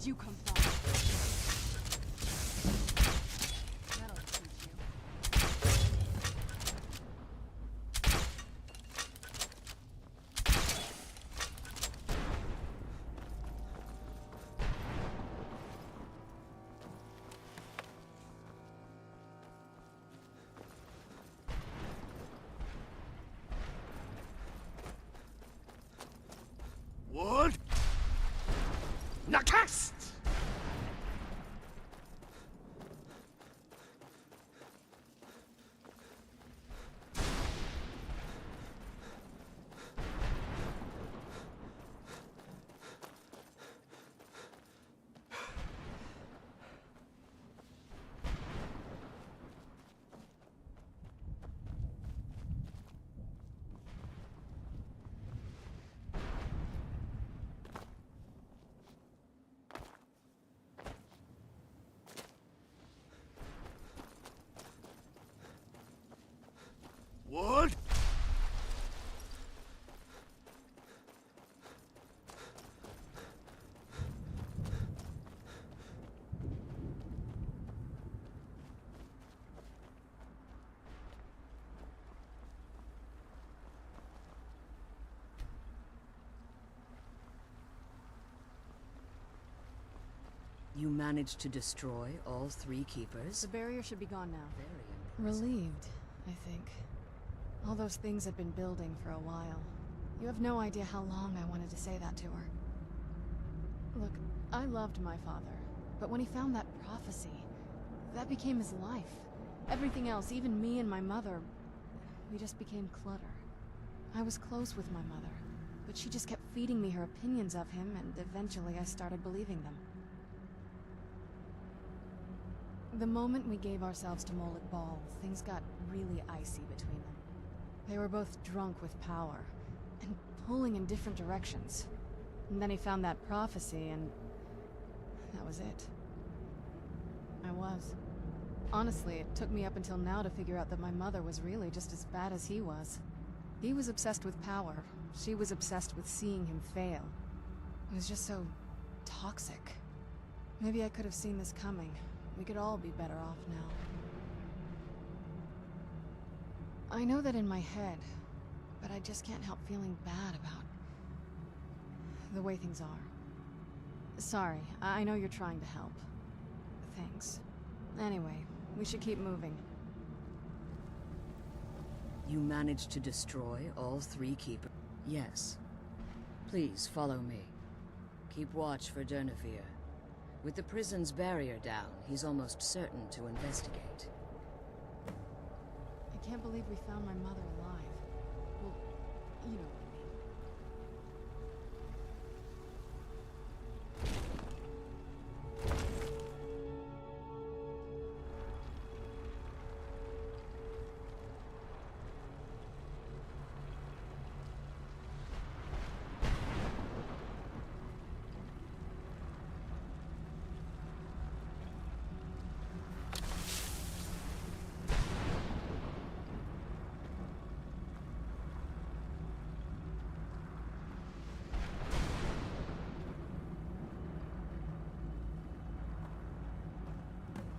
did you come from? That'll teach you. What? Nakast! What? You managed to destroy all 3 keepers? The barrier should be gone now. Very impressive. Relieved, I think. All those things had been building for a while. You have no idea how long I wanted to say that to her. Look, I loved my father, but when he found that prophecy, that became his life. Everything else, even me and my mother, we just became clutter. I was close with my mother, but she just kept feeding me her opinions of him, and eventually I started believing them. The moment we gave ourselves to Molik Bal, things got really icy between them. They were both drunk with power, and pulling in different directions. And then he found that prophecy, and that was it. I was. Honestly, it took me up until now to figure out that my mother was really just as bad as he was. He was obsessed with power. She was obsessed with seeing him fail. It was just so toxic. Maybe I could have seen this coming. We could all be better off now. I know that in my head, but I just can't help feeling bad about the way things are. Sorry, I know you're trying to help. Thanks. Anyway, we should keep moving. You managed to destroy all 3 keepers? Yes. Please follow me. Keep watch for Durnevere. With the prison's barrier down, he's almost certain to investigate. I can't believe we found my mother alive. Well, you know what I mean.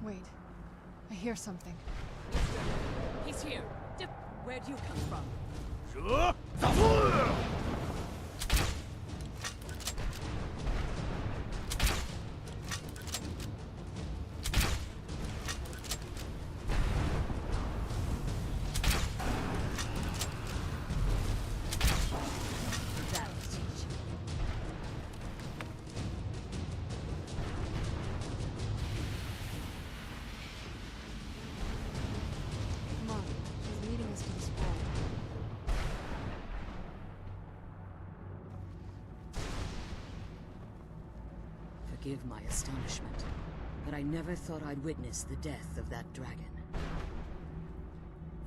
Wait. I hear something. He's here. Where'd you come from? That'll teach you. Come on. She's leading us to the scroll. Forgive my astonishment, but I never thought I'd witness the death of that dragon.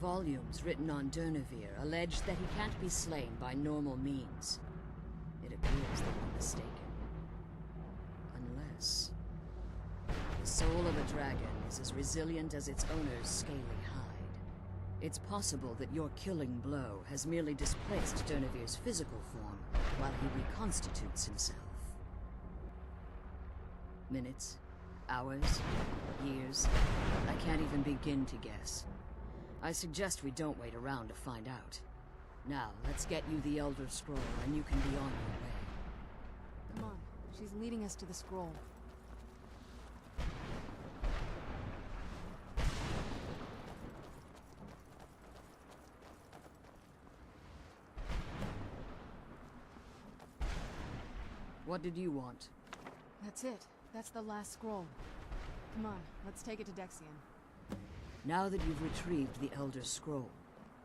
Volumes written on Durnevere allege that he can't be slain by normal means. It appears they were mistaken. Unless the soul of a dragon is as resilient as its owner's scaly hide. It's possible that your killing blow has merely displaced Durnevere's physical form while he reconstitutes himself. Minutes? Hours? Years? I can't even begin to guess. I suggest we don't wait around to find out. Now, let's get you the Elder Scroll, and you can be on your way. Come on. She's leading us to the scroll. What did you want? That's it. That's the last scroll. Come on, let's take it to Dexion. Now that you've retrieved the Elder Scroll,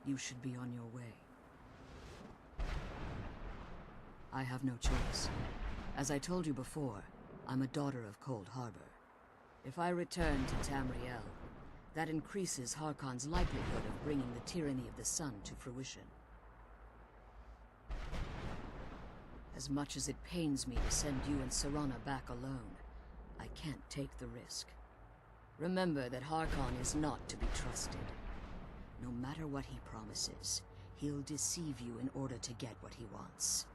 you should be on your way. I have no choice. As I told you before, I'm a daughter of Cold Harbor. If I return to Tamriel, that increases Harkon's likelihood of bringing the tyranny of the sun to fruition. As much as it pains me to send you and Serana back alone, I can't take the risk. Remember that Harkon is not to be trusted. No matter what he promises, he'll deceive you in order to get what he wants.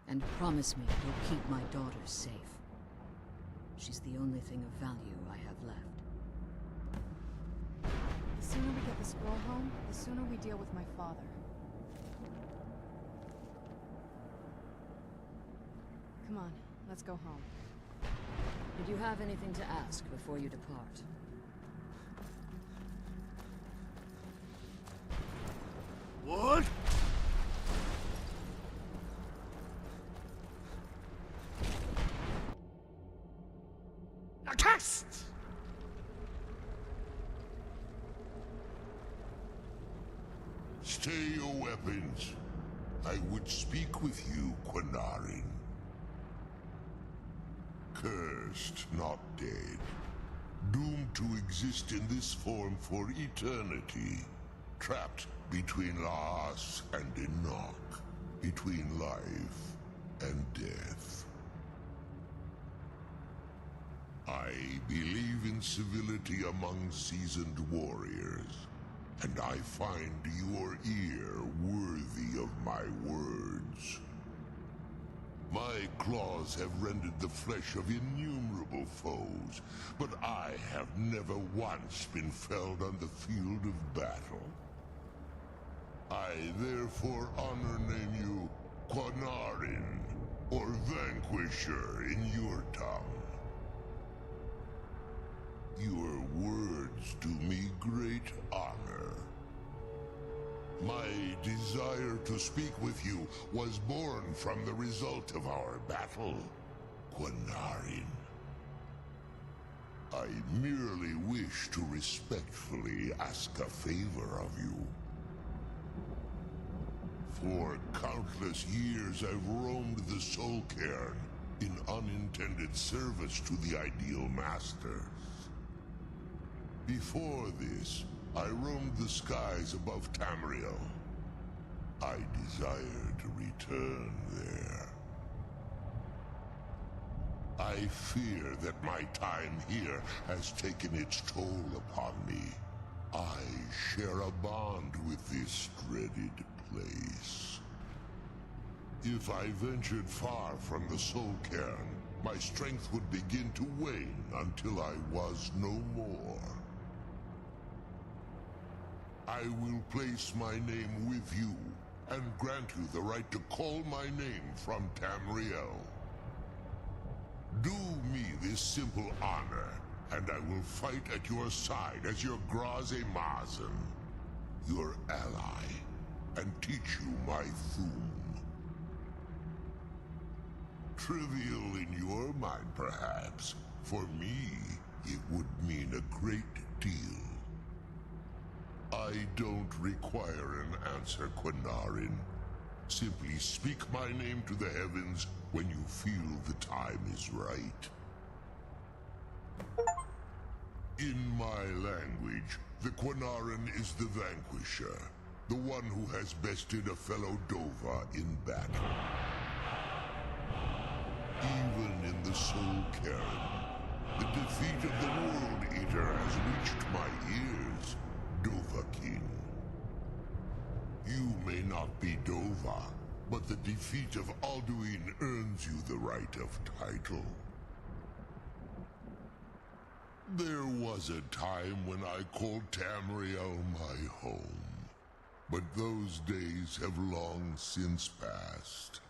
And promise me you'll keep my daughter safe. She's the only thing of value I have left. The sooner we get the scroll home, the sooner we deal with my father. Come on, let's go home. Did you have anything to ask before you depart? What? A cast! Stay your weapons. I would speak with you, Quinarin. Cursed, not dead. Doomed to exist in this form for eternity. Trapped between Laas and Enoch. Between life and death. I believe in civility among seasoned warriors. And I find your ear worthy of my words. My claws have rended the flesh of innumerable foes, but I have never once been felled on the field of battle. I therefore honor name you Quinarin, or Vanquisher in your tongue. Your words do me great honor. My desire to speak with you was born from the result of our battle, Quinarin. I merely wish to respectfully ask a favor of you. For countless years I've roamed the Soul Cairn in unintended service to the Ideal Masters. Before this, I roamed the skies above Tamriel. I desire to return there. I fear that my time here has taken its toll upon me. I share a bond with this dreaded place. If I ventured far from the Soul Cairn, my strength would begin to wane until I was no more. I will place my name with you, and grant you the right to call my name from Tamriel. Do me this simple honor, and I will fight at your side as your Graze Mazen, your ally, and teach you my Thum. Trivial in your mind, perhaps. For me, it would mean a great deal. I don't require an answer, Quinarin. Simply speak my name to the heavens when you feel the time is right. In my language, the Quinarin is the Vanquisher, the one who has bested a fellow Dova in battle. Even in the Soul Cairn, the defeat of the World Eater has reached my ears, Dovahkiin. You may not be Dova, but the defeat of Alduin earns you the right of title. There was a time when I called Tamriel my home, but those days have long since passed.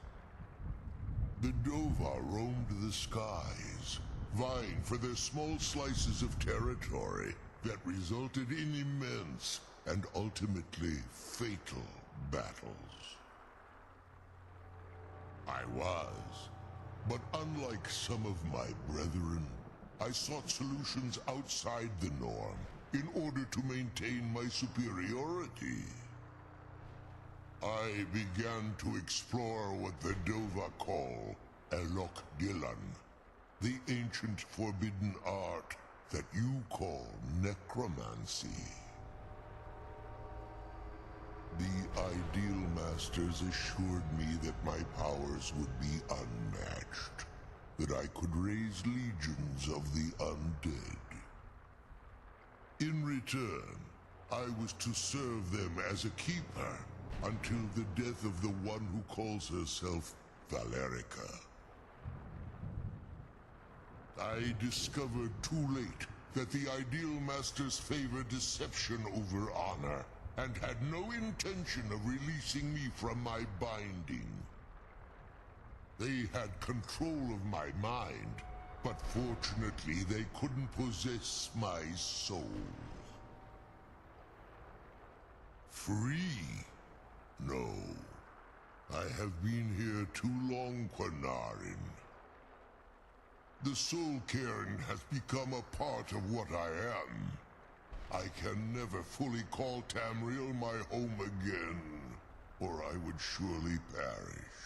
The Dova roamed the skies, vying for their small slices of territory that resulted in immense and ultimately fatal battles. I was, but unlike some of my brethren, I sought solutions outside the norm in order to maintain my superiority. I began to explore what the Dova call Elok Dilan, the ancient forbidden art that you call necromancy. The Ideal Masters assured me that my powers would be unmatched, that I could raise legions of the undead. In return, I was to serve them as a keeper until the death of the one who calls herself Valerica. I discovered too late that the Ideal Masters favor deception over honor, and had no intention of releasing me from my binding. They had control of my mind, but fortunately they couldn't possess my soul. Free? No. I have been here too long, Quanarin. The Soul Cairn has become a part of what I am. I can never fully call Tamriel my home again, or I would surely perish.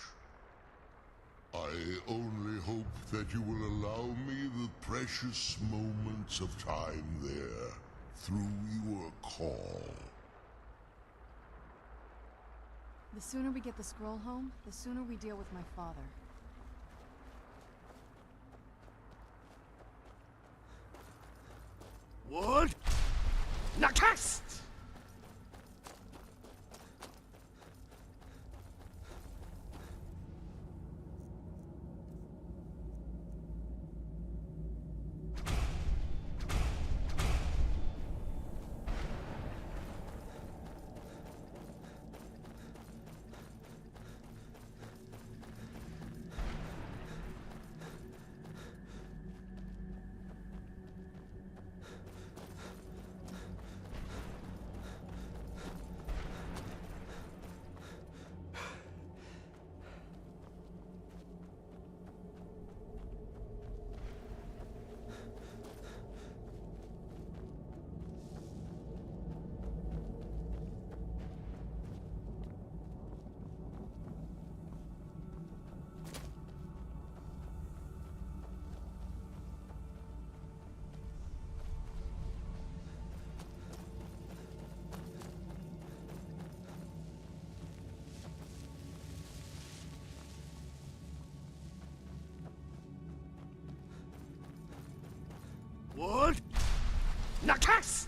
I only hope that you will allow me the precious moments of time there, through your call. The sooner we get the scroll home, the sooner we deal with my father. Wood! Nakast! Wood! Nakast!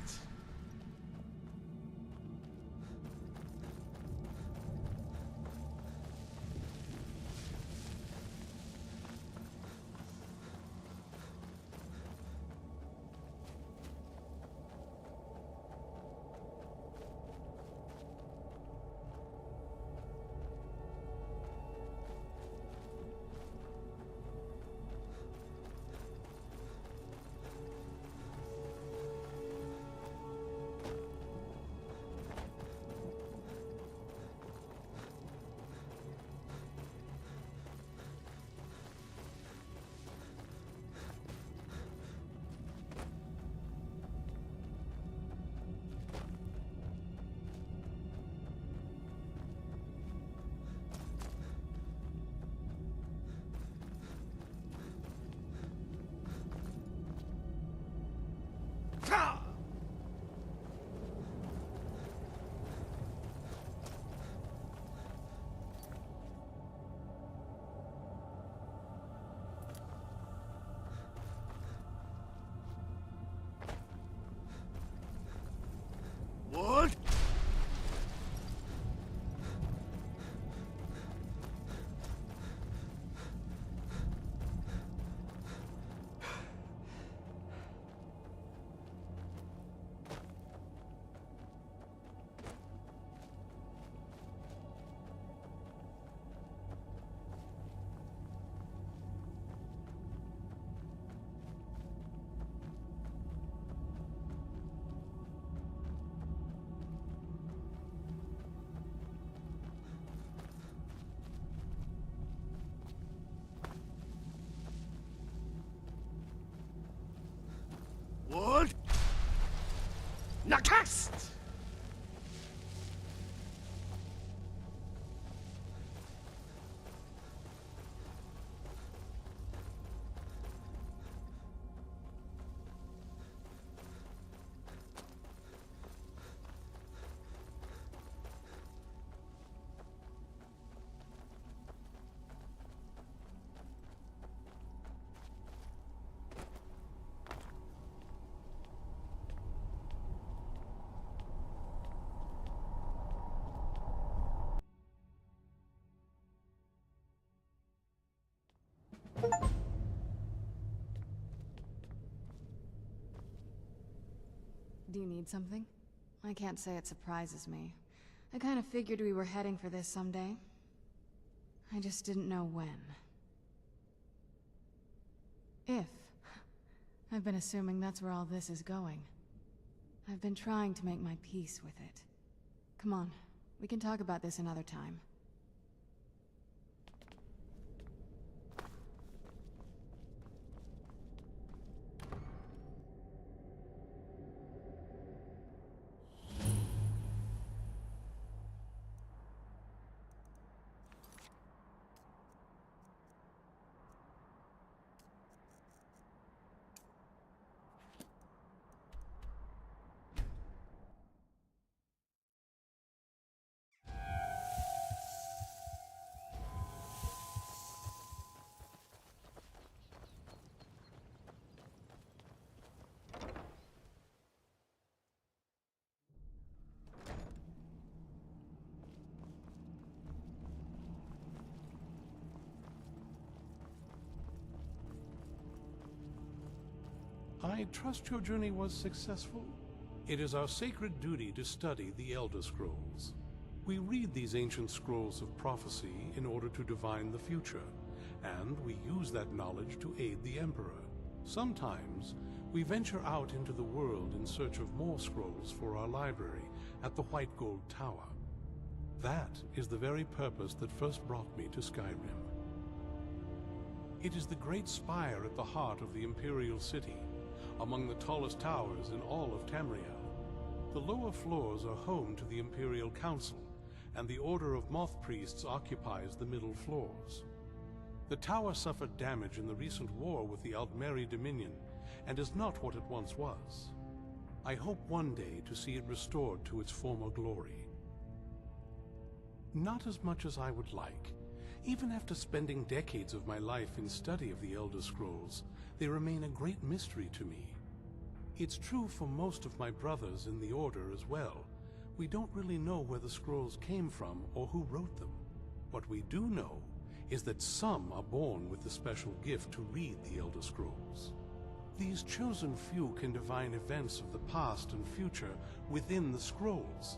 Wood! Do you need something? I can't say it surprises me. I kind of figured we were heading for this someday. I just didn't know when. If. I've been assuming that's where all this is going. I've been trying to make my peace with it. Come on, we can talk about this another time. I trust your journey was successful. It is our sacred duty to study the Elder Scrolls. We read these ancient scrolls of prophecy in order to divine the future, and we use that knowledge to aid the Emperor. Sometimes, we venture out into the world in search of more scrolls for our library at the White Gold Tower. That is the very purpose that first brought me to Skyrim. It is the great spire at the heart of the Imperial City, among the tallest towers in all of Tamriel. The lower floors are home to the Imperial Council, and the Order of Moth Priests occupies the middle floors. The tower suffered damage in the recent war with the Aldmeri Dominion, and is not what it once was. I hope one day to see it restored to its former glory. Not as much as I would like. Even after spending decades of my life in study of the Elder Scrolls, they remain a great mystery to me. It's true for most of my brothers in the Order as well. We don't really know where the scrolls came from or who wrote them. What we do know is that some are born with the special gift to read the Elder Scrolls. These chosen few can divine events of the past and future within the scrolls,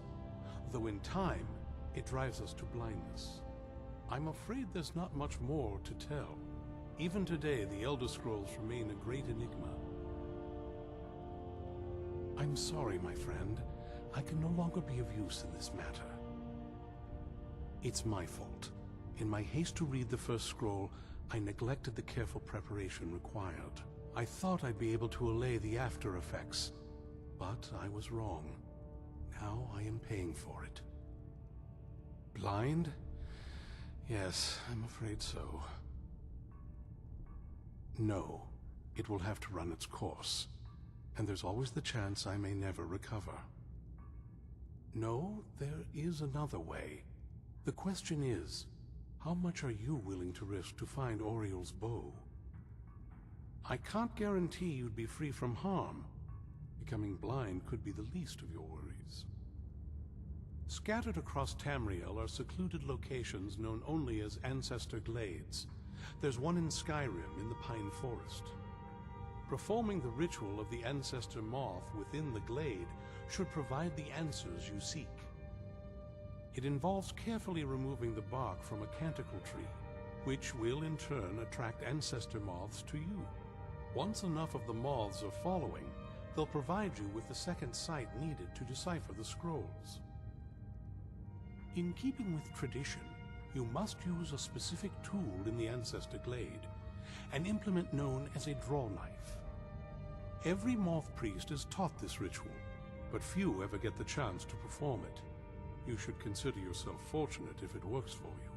though in time it drives us to blindness. I'm afraid there's not much more to tell. Even today, the Elder Scrolls remain a great enigma. I'm sorry, my friend. I can no longer be of use in this matter. It's my fault. In my haste to read the first scroll, I neglected the careful preparation required. I thought I'd be able to allay the after effects, but I was wrong. Now I am paying for it. Blind? Yes, I'm afraid so. No, it will have to run its course, and there's always the chance I may never recover. No, there is another way. The question is, how much are you willing to risk to find Oriel's bow? I can't guarantee you'd be free from harm. Becoming blind could be the least of your worries. Scattered across Tamriel are secluded locations known only as Ancestor Glades. There's one in Skyrim in the Pine Forest. Performing the ritual of the Ancestor Moth within the glade should provide the answers you seek. It involves carefully removing the bark from a canticle tree, which will in turn attract ancestor moths to you. Once enough of the moths are following, they'll provide you with the second sight needed to decipher the scrolls. In keeping with tradition, you must use a specific tool in the Ancestor Glade, an implement known as a draw knife. Every moth priest is taught this ritual, but few ever get the chance to perform it. You should consider yourself fortunate if it works for you.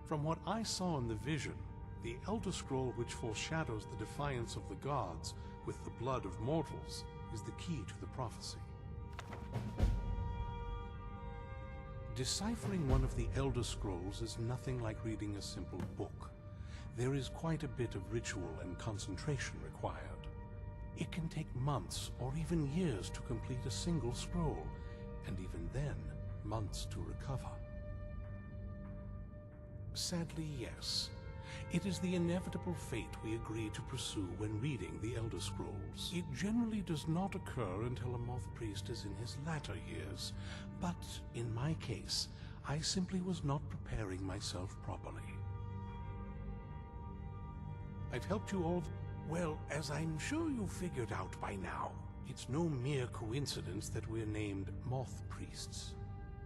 From what I saw in the vision, the Elder Scroll which foreshadows the defiance of the gods with the blood of mortals is the key to the prophecy. Deciphering one of the Elder Scrolls is nothing like reading a simple book. There is quite a bit of ritual and concentration required. It can take months or even years to complete a single scroll, and even then, months to recover. Sadly, yes. It is the inevitable fate we agree to pursue when reading the Elder Scrolls. It generally does not occur until a moth priest is in his latter years, but in my case, I simply was not preparing myself properly. I've helped you all. Well, as I'm sure you figured out by now, it's no mere coincidence that we're named Moth Priests.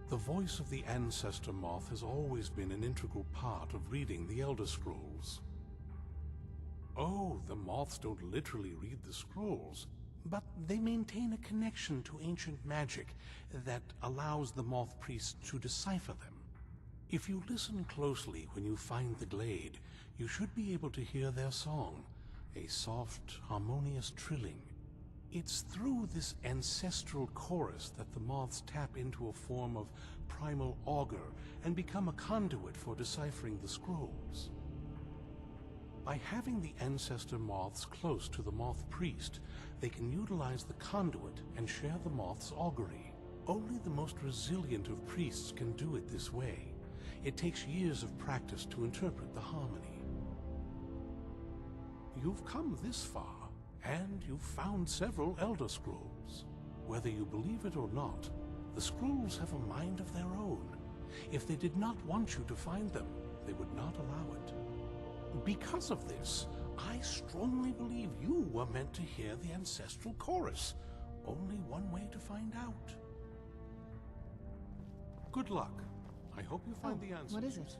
The voice of the Ancestor Moth has always been an integral part of reading the Elder Scrolls. Oh, the moths don't literally read the scrolls, but they maintain a connection to ancient magic that allows the Moth Priests to decipher them. If you listen closely when you find the glade, you should be able to hear their song, a soft, harmonious trilling. It's through this ancestral chorus that the moths tap into a form of primal augur and become a conduit for deciphering the scrolls. By having the ancestor moths close to the moth priest, they can utilize the conduit and share the moth's augury. Only the most resilient of priests can do it this way. It takes years of practice to interpret the harmony. You've come this far, and you've found several Elder Scrolls. Whether you believe it or not, the scrolls have a mind of their own. If they did not want you to find them, they would not allow it. Because of this, I strongly believe you were meant to hear the ancestral chorus. Only one way to find out. Good luck. I hope you find the answers what is you it? seek.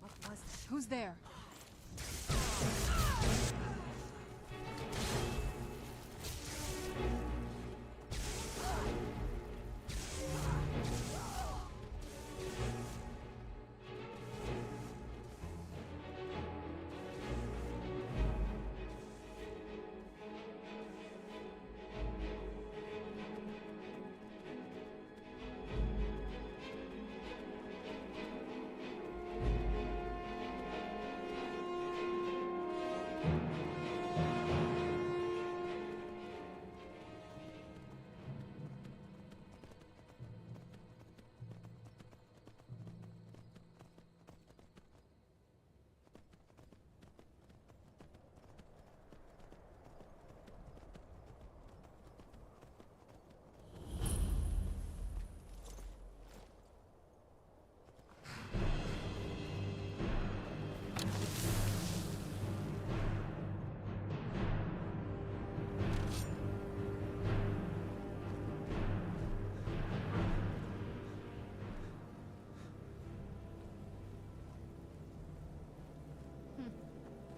What was it? Who's there?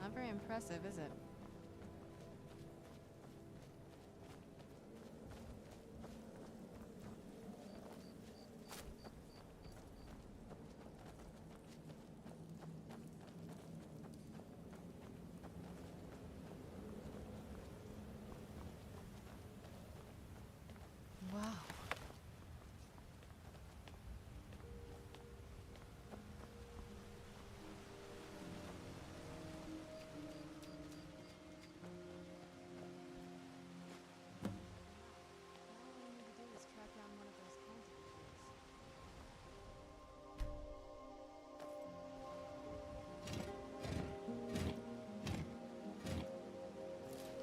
Not very impressive, is it? Wow.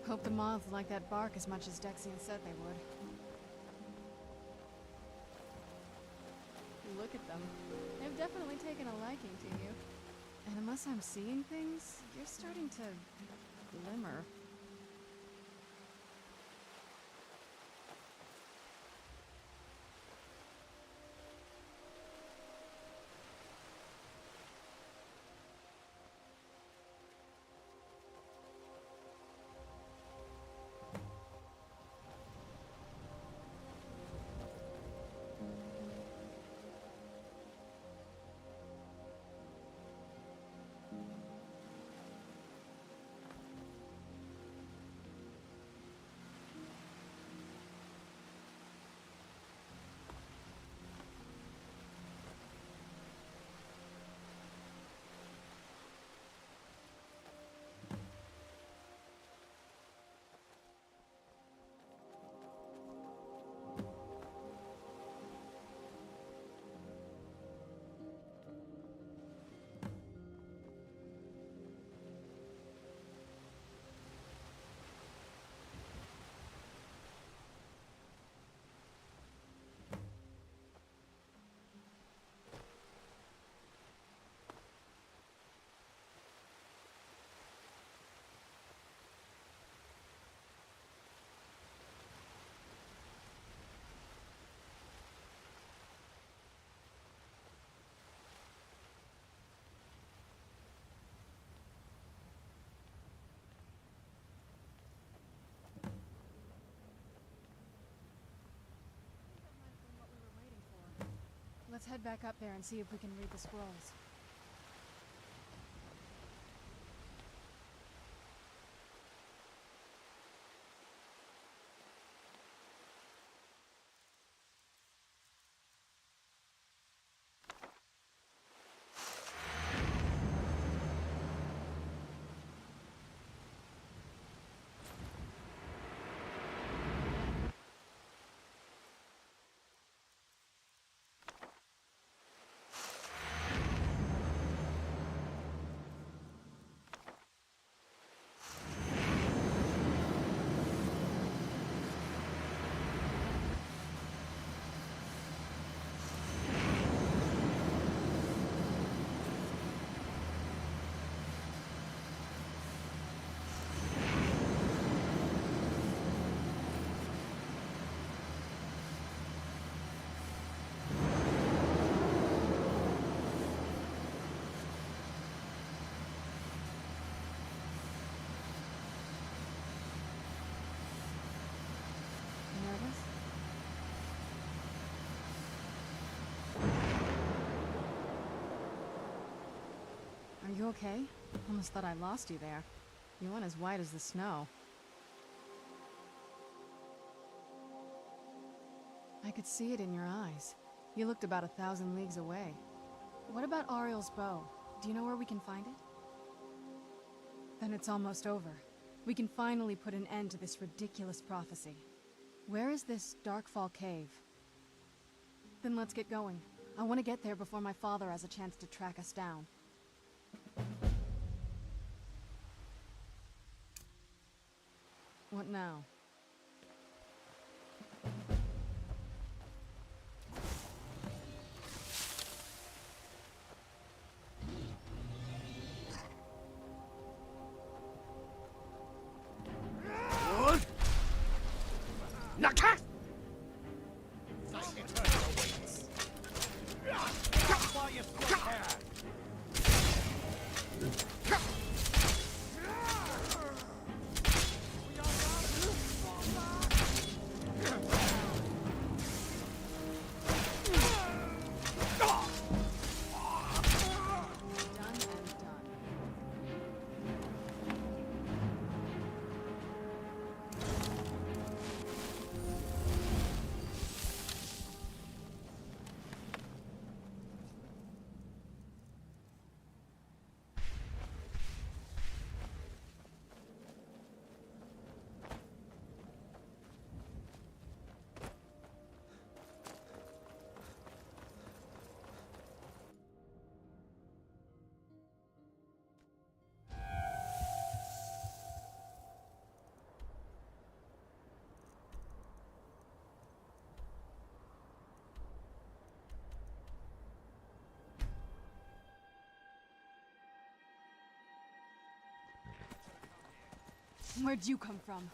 Hope the moths like that bark as much as Dexian said they would. Look at them. They've definitely taken a liking to you. And unless I'm seeing things, you're starting to glimmer. Let's head back up there and see if we can read the scrolls. Nervous? Are you okay? Almost thought I lost you there. You went as white as the snow. I could see it in your eyes. You looked about 1,000 leagues away. What about Ariel's bow? Do you know where we can find it? Then it's almost over. We can finally put an end to this ridiculous prophecy. Where is this Darkfall cave? Then let's get going. I want to get there before my father has a chance to track us down. What now? Where'd you come from?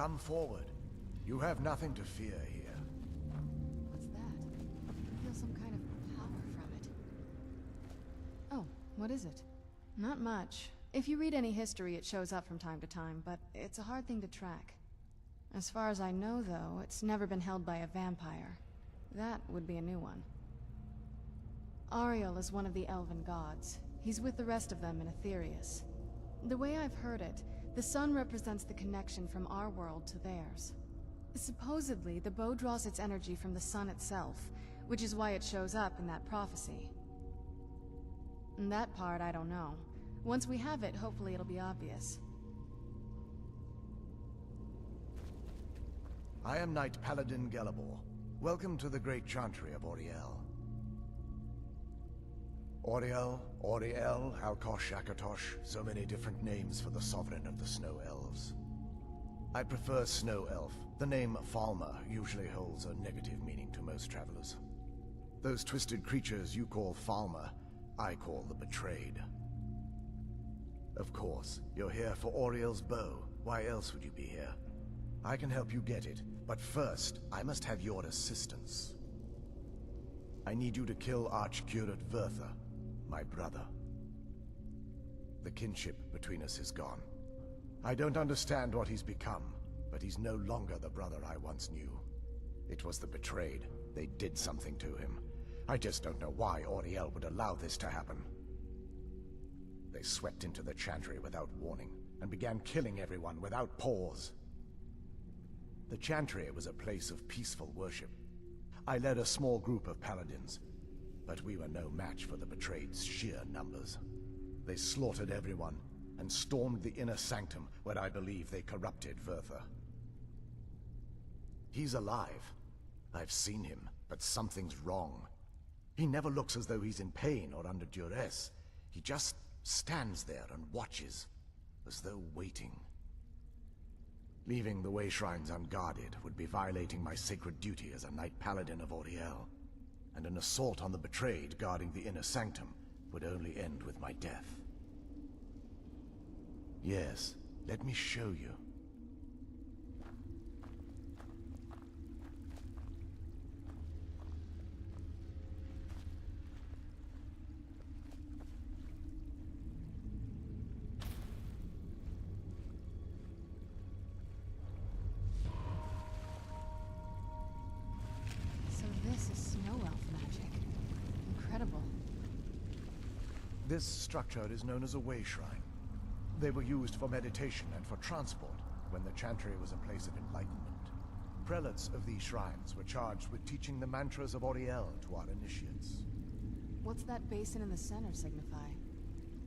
Come forward. You have nothing to fear here. What's that? I feel some kind of power from it. Oh, what is it? Not much. If you read any history, it shows up from time to time, but it's a hard thing to track. As far as I know, though, it's never been held by a vampire. That would be a new one. Ariel is one of the elven gods. He's with the rest of them in Aetherius. The way I've heard it, the sun represents the connection from our world to theirs. Supposedly, the bow draws its energy from the sun itself, which is why it shows up in that prophecy. And that part, I don't know. Once we have it, hopefully it'll be obvious. I am Knight Paladin Gelabor. Welcome to the Great Chantry of Auriel. Auriel, Alkosh, Akatosh, so many different names for the sovereign of the Snow Elves. I prefer Snow Elf. The name Falmer usually holds a negative meaning to most travelers. Those twisted creatures you call Falmer, I call the Betrayed. Of course, you're here for Auriel's bow. Why else would you be here? I can help you get it, but first, I must have your assistance. I need you to kill Archcurate Vertha, my brother. The kinship between us is gone. I don't understand what he's become, but he's no longer the brother I once knew. It was the Betrayed. They did something to him. I just don't know why Auriel would allow this to happen. They swept into the Chantry without warning, and began killing everyone without pause. The Chantry was a place of peaceful worship. I led a small group of paladins, but we were no match for the Betrayed's sheer numbers. They slaughtered everyone, and stormed the inner sanctum where I believe they corrupted Vertha. He's alive. I've seen him, but something's wrong. He never looks as though he's in pain or under duress. He just stands there and watches, as though waiting. Leaving the way shrines unguarded would be violating my sacred duty as a Knight Paladin of Auriel, and an assault on the Betrayed guarding the inner sanctum would only end with my death. Yes, let me show you. So this is Snow Elf magic. Incredible. This structure is known as a way shrine. They were used for meditation and for transport when the Chantry was a place of enlightenment. Prelates of these shrines were charged with teaching the mantras of Auriel to our initiates. What's that basin in the center signify?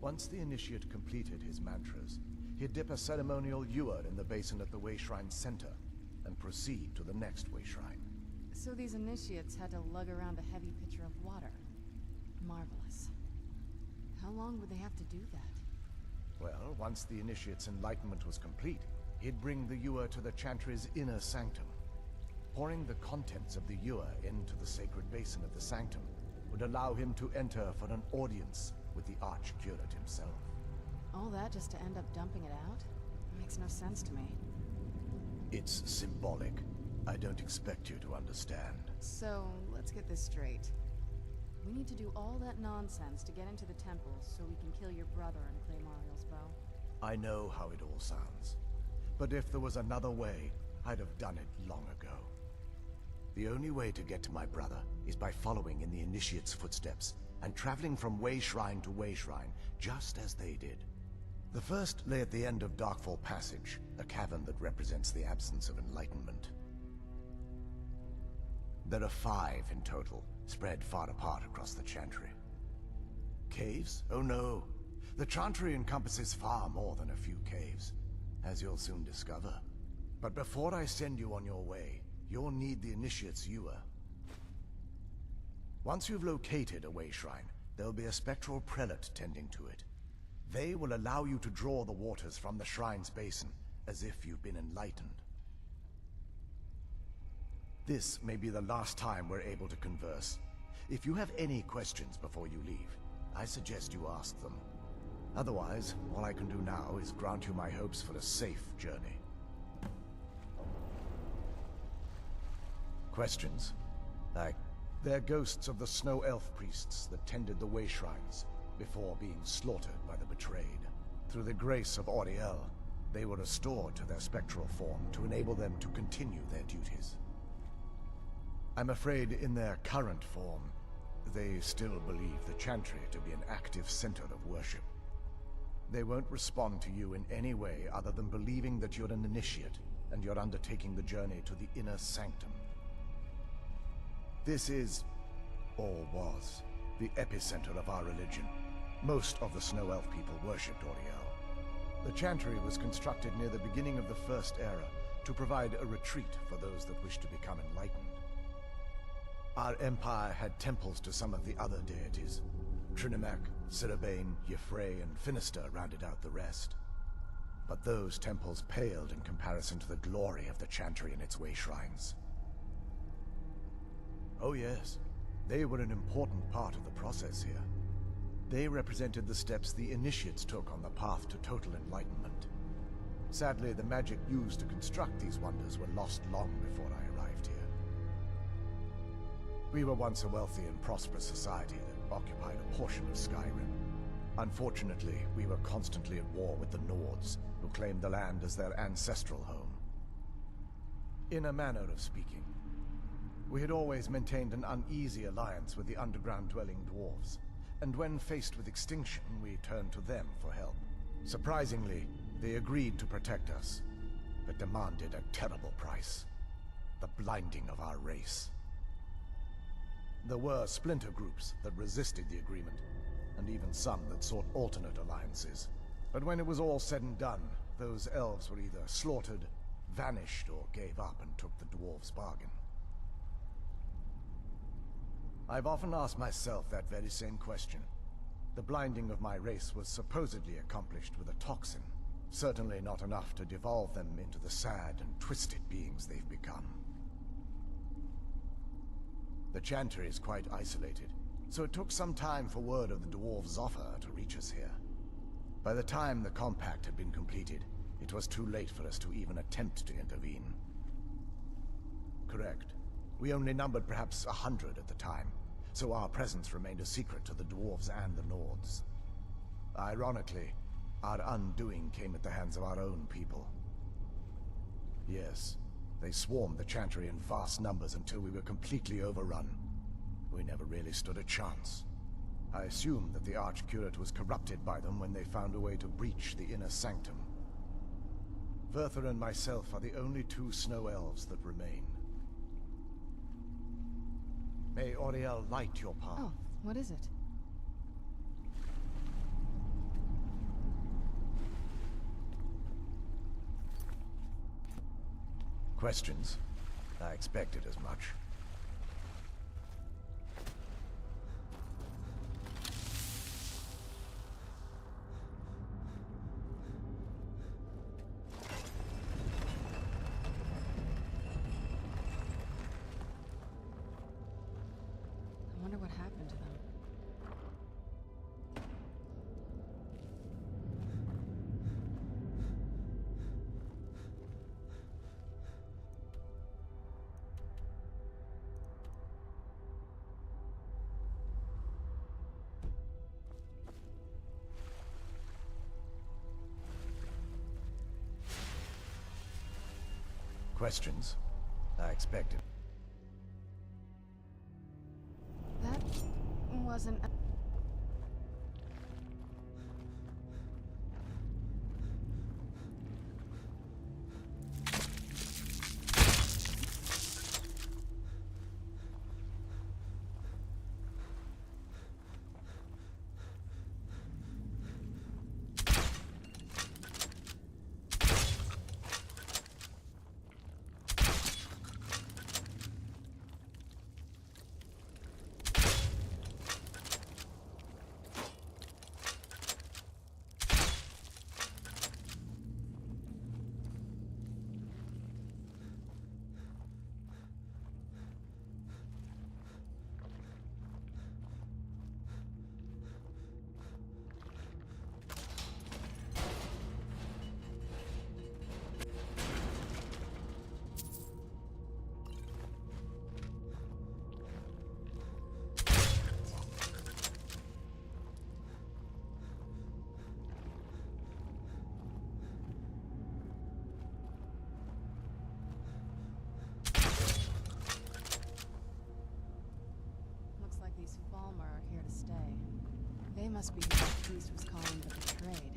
Once the initiate completed his mantras, he'd dip a ceremonial ewer in the basin at the way shrine's center and proceed to the next way shrine. So these initiates had to lug around a heavy pitcher of water. Marvelous. How long would they have to do that? Well, once the initiate's enlightenment was complete, he'd bring the ewer to the Chantry's inner sanctum. Pouring the contents of the ewer into the sacred basin of the sanctum would allow him to enter for an audience with the Archcurate himself. All that just to end up dumping it out? It makes no sense to me. It's symbolic. I don't expect you to understand. So, let's get this straight. We need to do all that nonsense to get into the temple so we can kill your brother and claim Ariel's bow. I know how it all sounds. But if there was another way, I'd have done it long ago. The only way to get to my brother is by following in the Initiate's footsteps and traveling from way shrine to way shrine, just as they did. The first lay at the end of Darkfall Passage, a cavern that represents the absence of enlightenment. There are 5 in total, spread far apart across the Chantry. Caves? Oh no. The Chantry encompasses far more than a few caves, as you'll soon discover. But before I send you on your way, you'll need the Initiate's ewer. Once you've located a way shrine, there'll be a spectral prelate tending to it. They will allow you to draw the waters from the shrine's basin, as if you've been enlightened. This may be the last time we're able to converse. If you have any questions before you leave, I suggest you ask them. Otherwise, all I can do now is grant you my hopes for a safe journey. Questions? Like, they're ghosts of the snow elf priests that tended the way shrines before being slaughtered by the betrayed. Through the grace of Auriel, they were restored to their spectral form to enable them to continue their duties. I'm afraid in their current form, they still believe the Chantry to be an active center of worship. They won't respond to you in any way other than believing that you're an initiate and you're undertaking the journey to the inner sanctum. This is, or was, the epicenter of our religion. Most of the Snow Elf people worshipped Auriel. The Chantry was constructed near the beginning of the First Era to provide a retreat for those that wish to become enlightened. Our empire had temples to some of the other deities. Trinimac, Ciribane, Yffrey, and Finister rounded out the rest. But those temples paled in comparison to the glory of the Chantry and its way shrines. Oh yes, they were an important part of the process here. They represented the steps the initiates took on the path to total enlightenment. Sadly, the magic used to construct these wonders were lost long before I arrived here. We were once a wealthy and prosperous society that occupied a portion of Skyrim. Unfortunately, we were constantly at war with the Nords, who claimed the land as their ancestral home. In a manner of speaking, we had always maintained an uneasy alliance with the underground-dwelling dwarves, and when faced with extinction, we turned to them for help. Surprisingly, they agreed to protect us, but demanded a terrible price: the blinding of our race. There were splinter groups that resisted the agreement, and even some that sought alternate alliances. But when it was all said and done, those elves were either slaughtered, vanished, or gave up and took the dwarves' bargain. I've often asked myself that very same question. The blinding of my race was supposedly accomplished with a toxin, certainly not enough to devolve them into the sad and twisted beings they've become. The Chantry is quite isolated, so it took some time for word of the dwarves' offer to reach us here. By the time the compact had been completed, it was too late for us to even attempt to intervene. Correct. We only numbered perhaps 100 at the time, so our presence remained a secret to the dwarves and the Nords. Ironically, our undoing came at the hands of our own people. Yes, they swarmed the Chantry in vast numbers until we were completely overrun. We never really stood a chance. I assume that the Archcurate was corrupted by them when they found a way to breach the inner sanctum. Verther and myself are the only two snow elves that remain. May Auriel light your path. Oh, what is it? Questions? I expected as much. I wonder what happened to them. Questions? I expected. That wasn't... must be who that priest was calling the betrayed.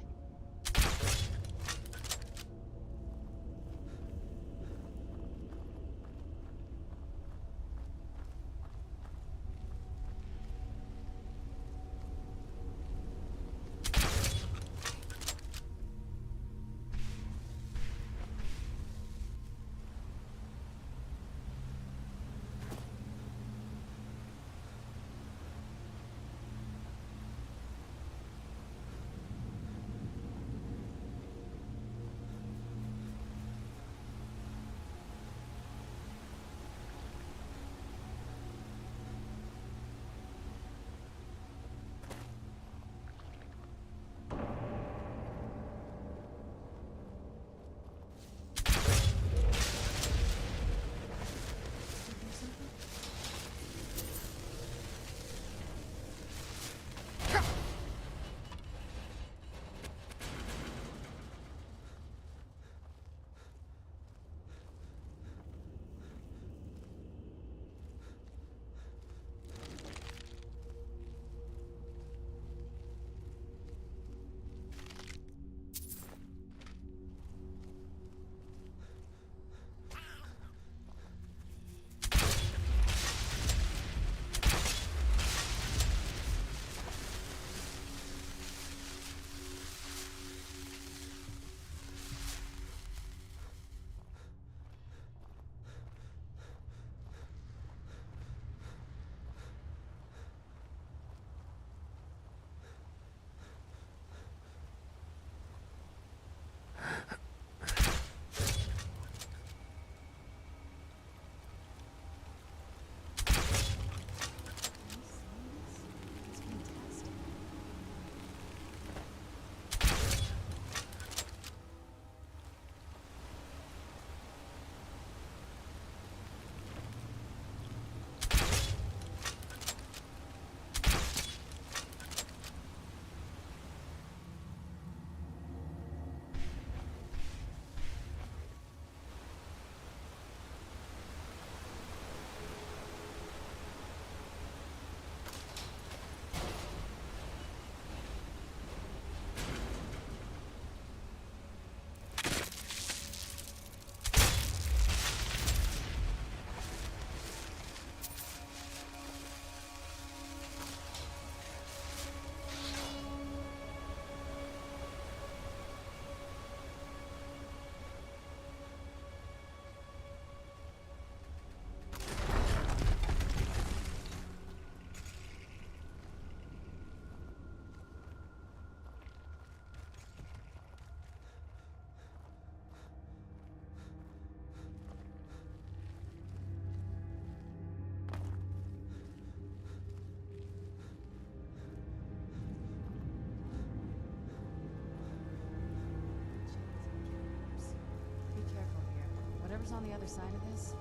Whatever's on the other side of this,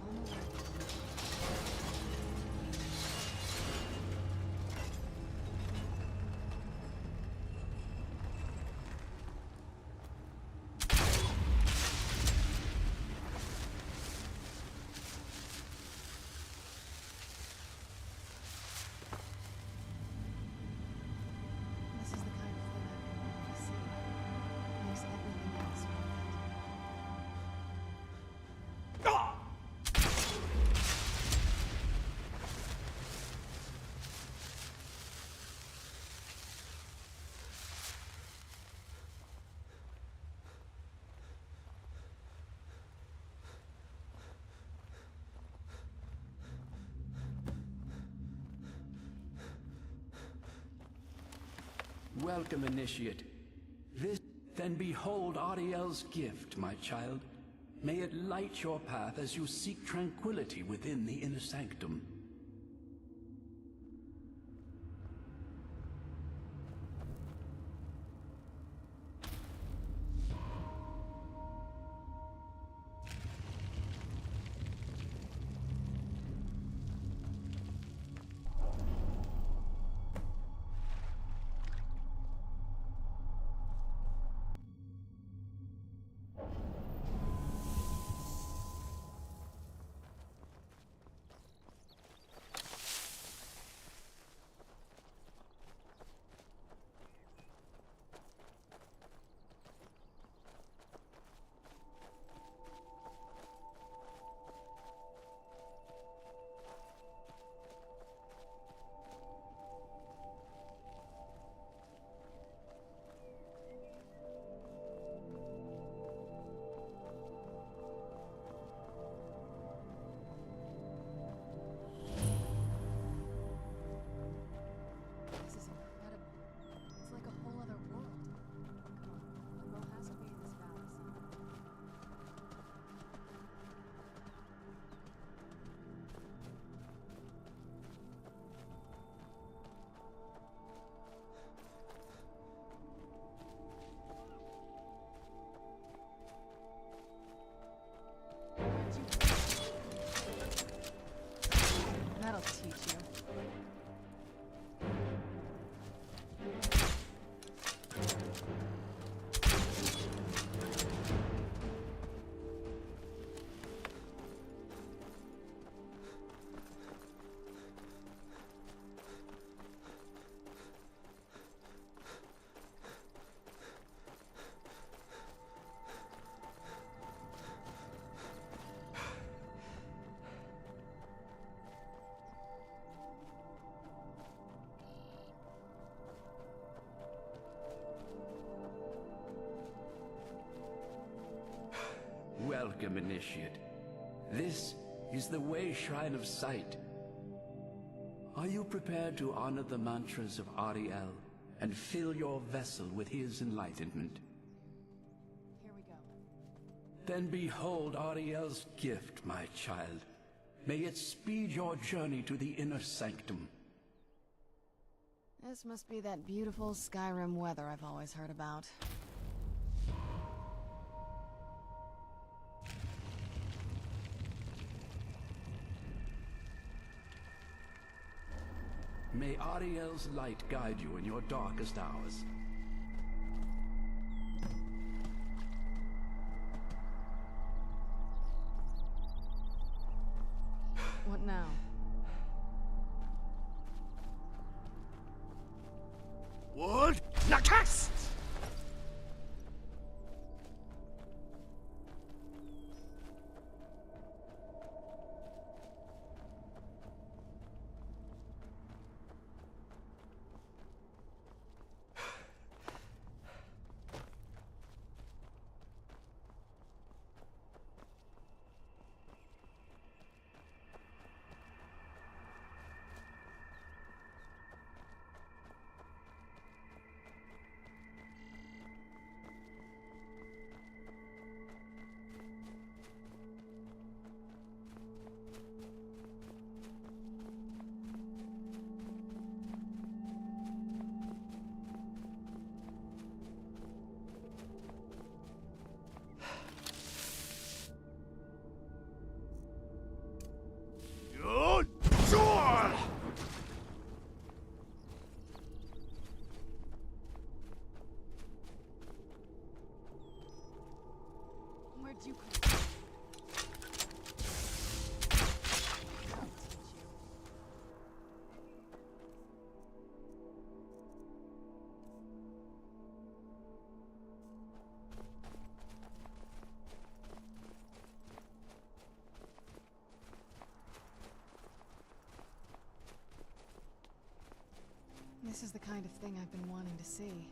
I'll know where it is. This is the kind of thing I've been wanting to see. Makes everything else worth Welcome, Initiate. This, then behold Ariel's gift, my child. May it light your path as you seek tranquility within the inner sanctum. Welcome, Initiate. This is the Way Shrine of Sight. Are you prepared to honor the mantras of Ariel and fill your vessel with his enlightenment? Here we go. Then behold Ariel's gift, my child. May it speed your journey to the inner sanctum. This must be that beautiful Skyrim weather I've always heard about. May Ariel's light guide you in your darkest hours. What now? What? Nakas! Where'd you come from? This is the kind of thing I've been wanting to see.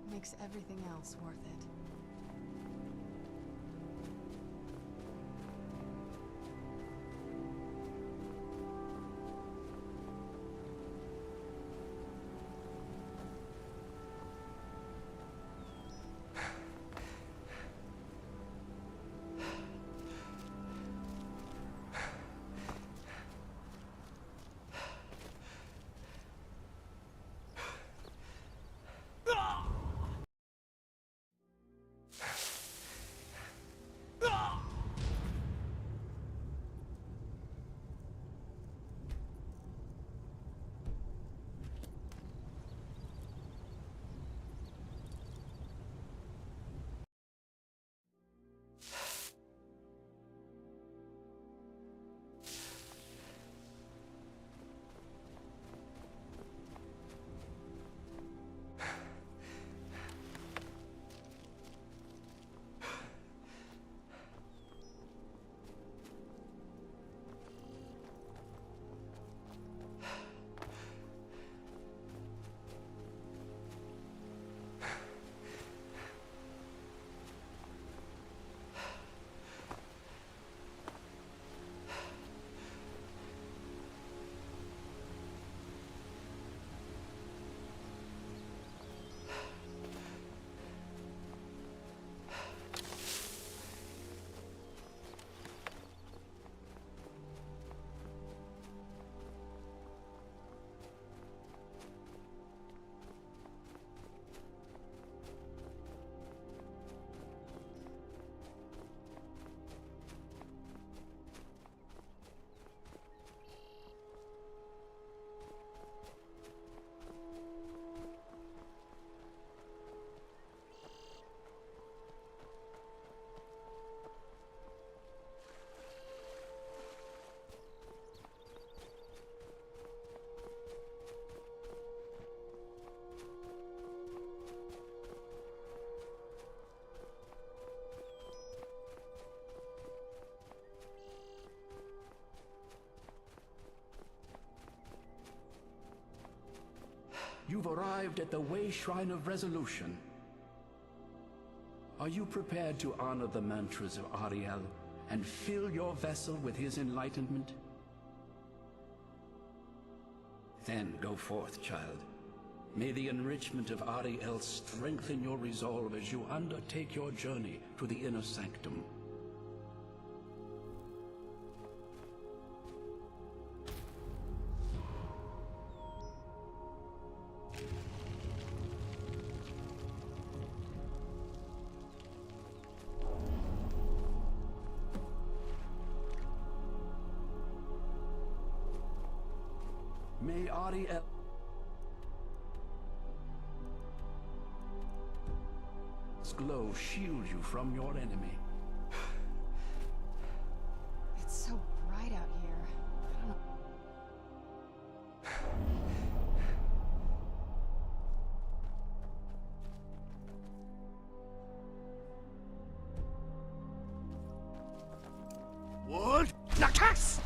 Makes everything else worth it. You've arrived at the Way Shrine of Resolution. Are you prepared to honor the mantras of Ariel and fill your vessel with his enlightenment? Then go forth, child. May the enrichment of Ariel strengthen your resolve as you undertake your journey to the inner sanctum. May Ariel's glow shield you from your enemy. It's so bright out here. I don't know. What? Nakas!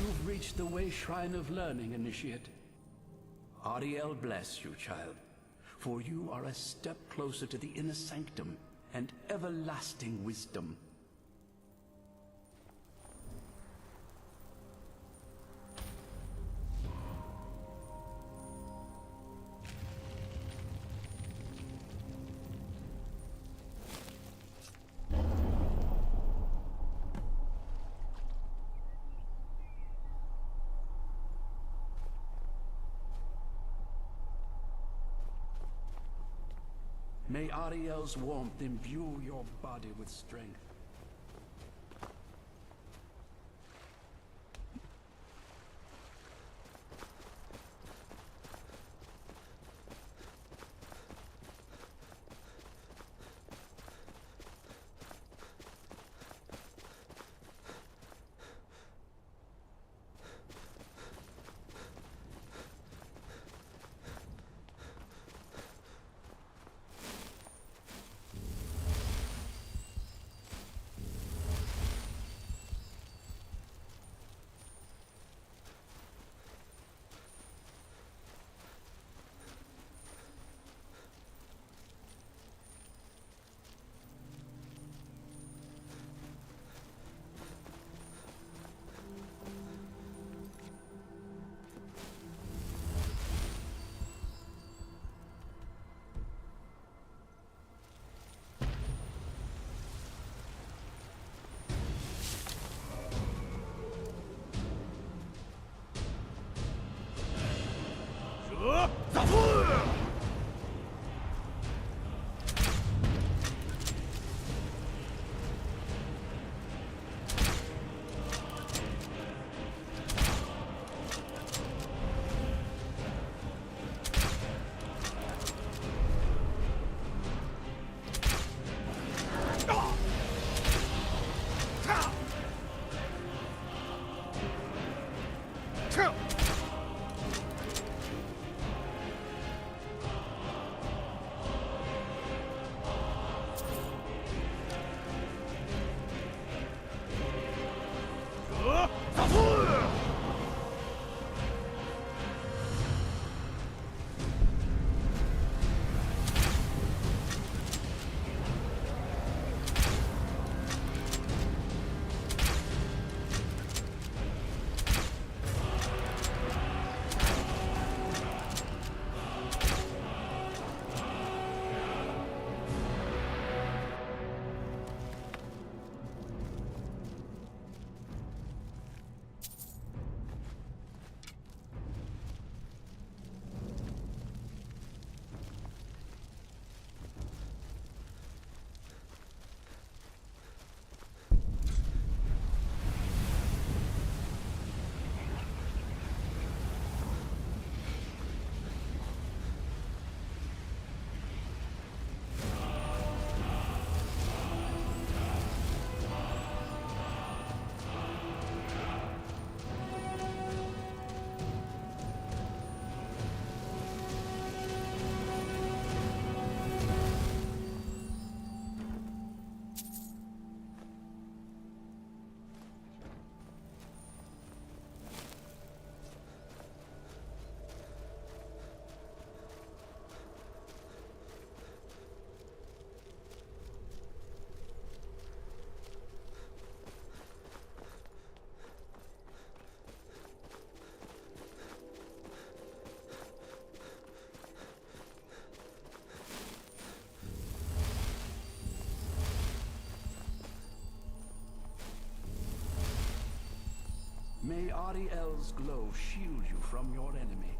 You've reached the Way Shrine of Learning, Initiate. Ariel bless you, child, for you are a step closer to the inner sanctum and everlasting wisdom. May Ariel's warmth imbue your body with strength. May Ariel's glow shield you from your enemy.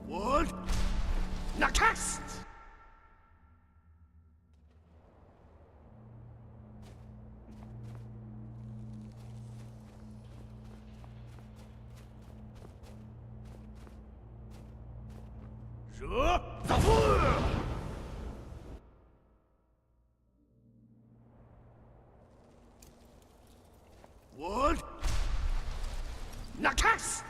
Word! Nakast! Word! Nakast!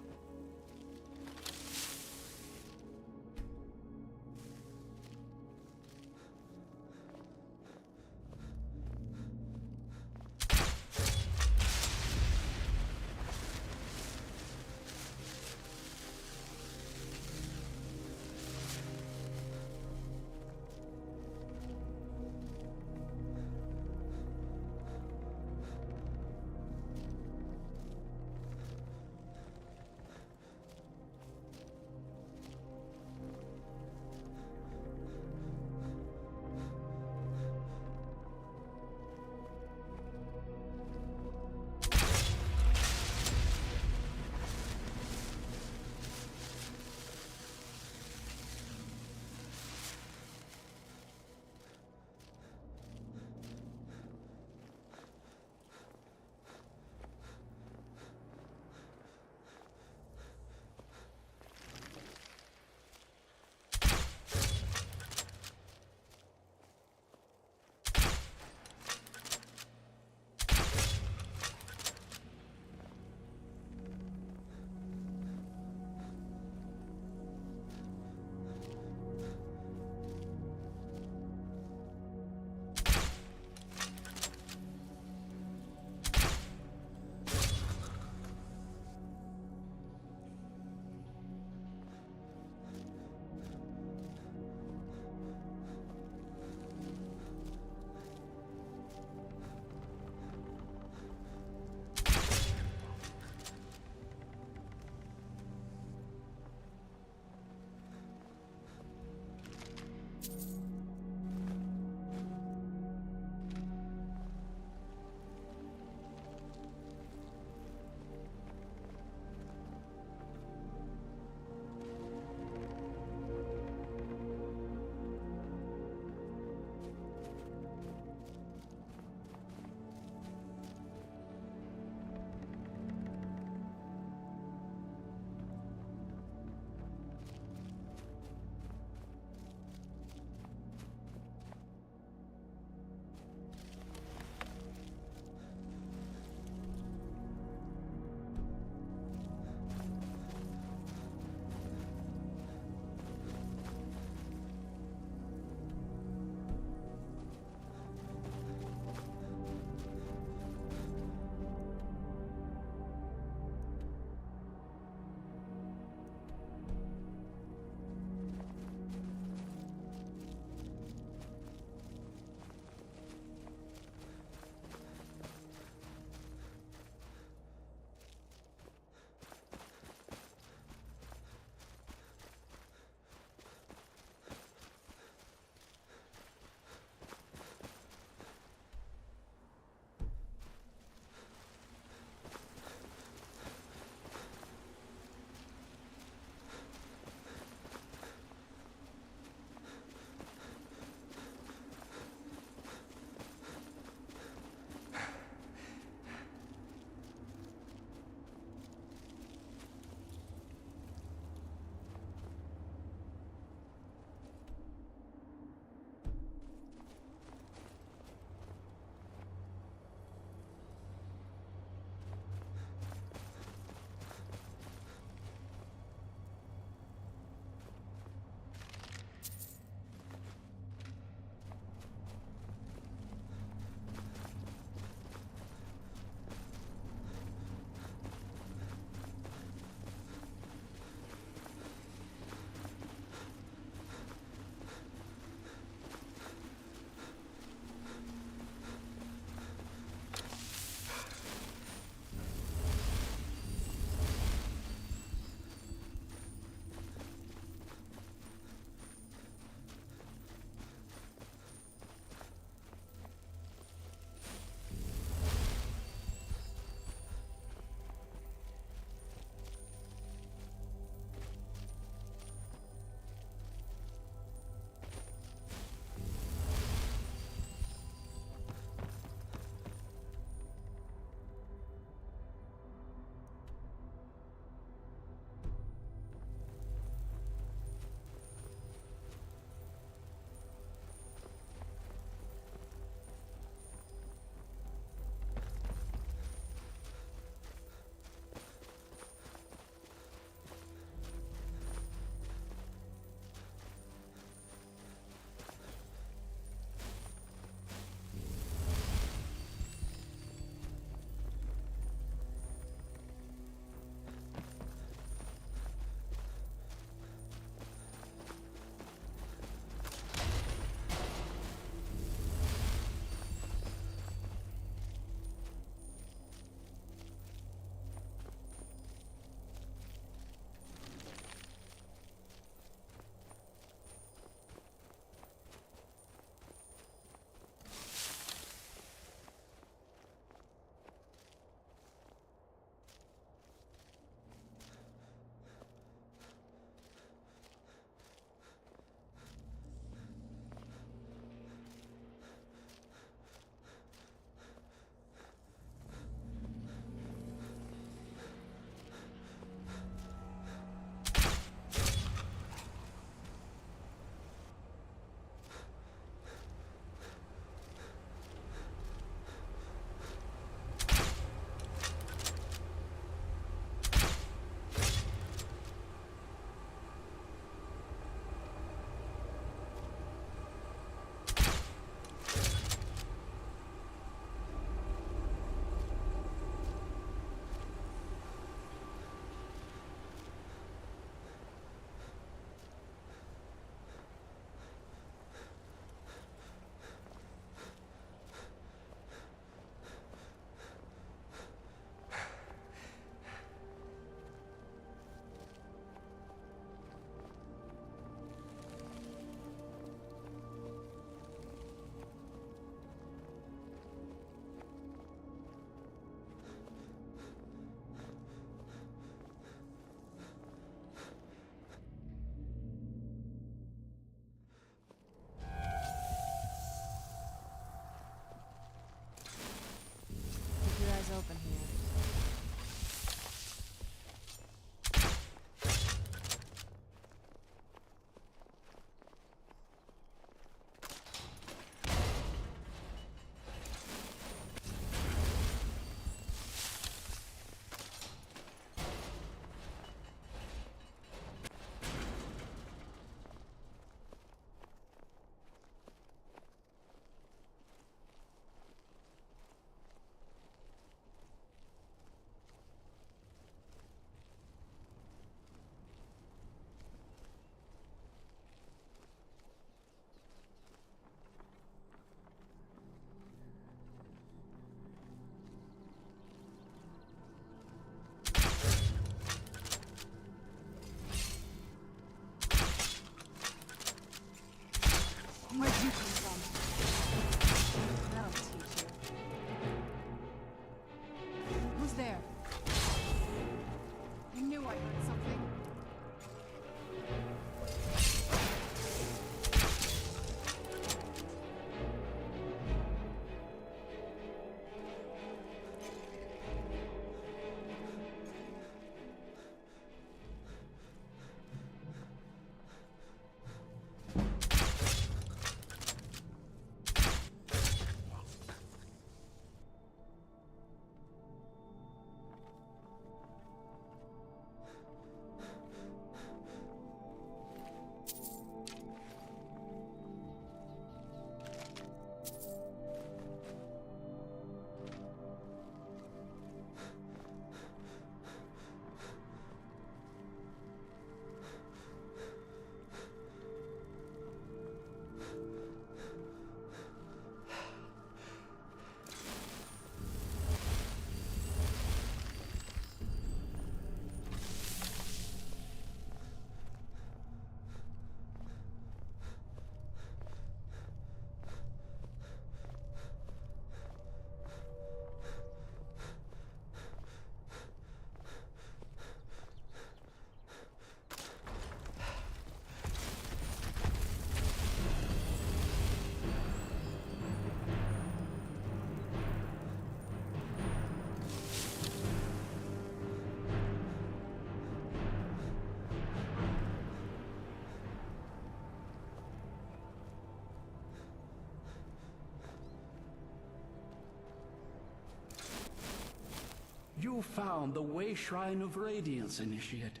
You found the Way Shrine of Radiance, Initiate.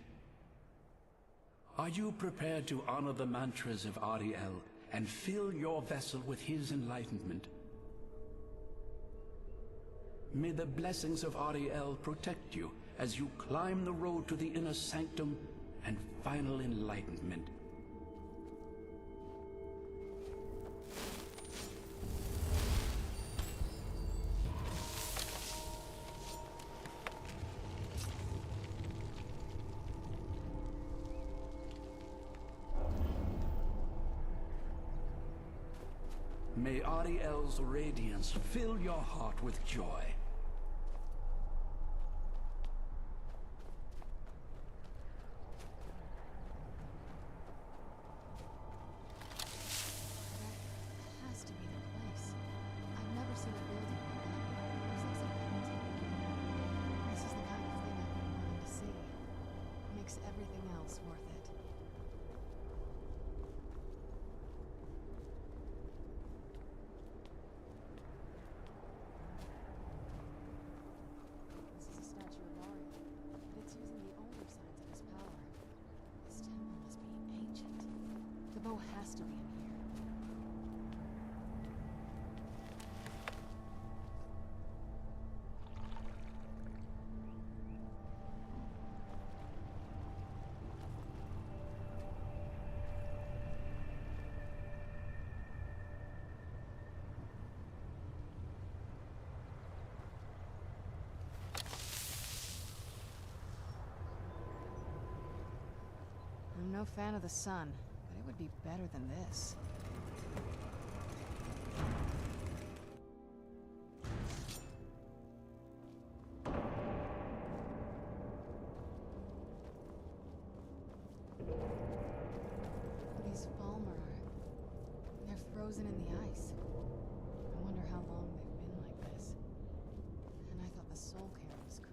Are you prepared to honor the mantras of Ariel and fill your vessel with his enlightenment? May the blessings of Ariel protect you as you climb the road to the inner sanctum and final enlightenment. May Ariel's radiance fill your heart with joy. Has to be the place. I've never seen a building like that. Looks like some painting. This is the kind of thing I've been wanting to see. Makes everything else worth it. This is a statue of Ariel, but it's using the older signs of his power. This temple must be ancient. The bow has to be in here. I'm no fan of the sun, but it would be better than this. These Falmer they're frozen in the ice. I wonder how long they've been like this. And I thought the soul care was creepy.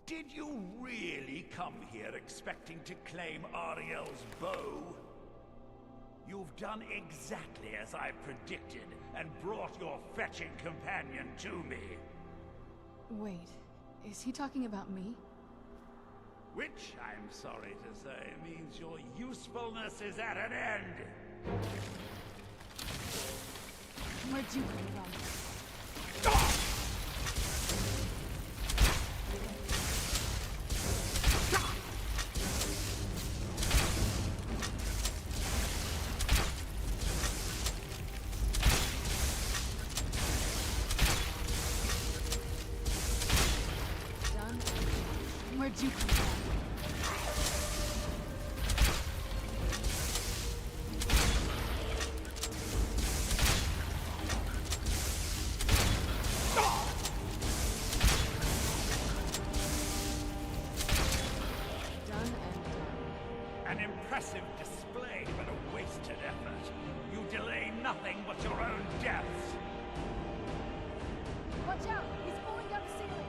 Did you really come here expecting to claim Ariel's bow? You've done exactly as I predicted, and brought your fetching companion to me. Wait, is he talking about me? Which, I'm sorry to say, means your usefulness is at an end. Where'd you come from? Where'd you come from? An impressive display, but a wasted effort. You delay nothing but your own deaths. Watch out! He's falling down the ceiling!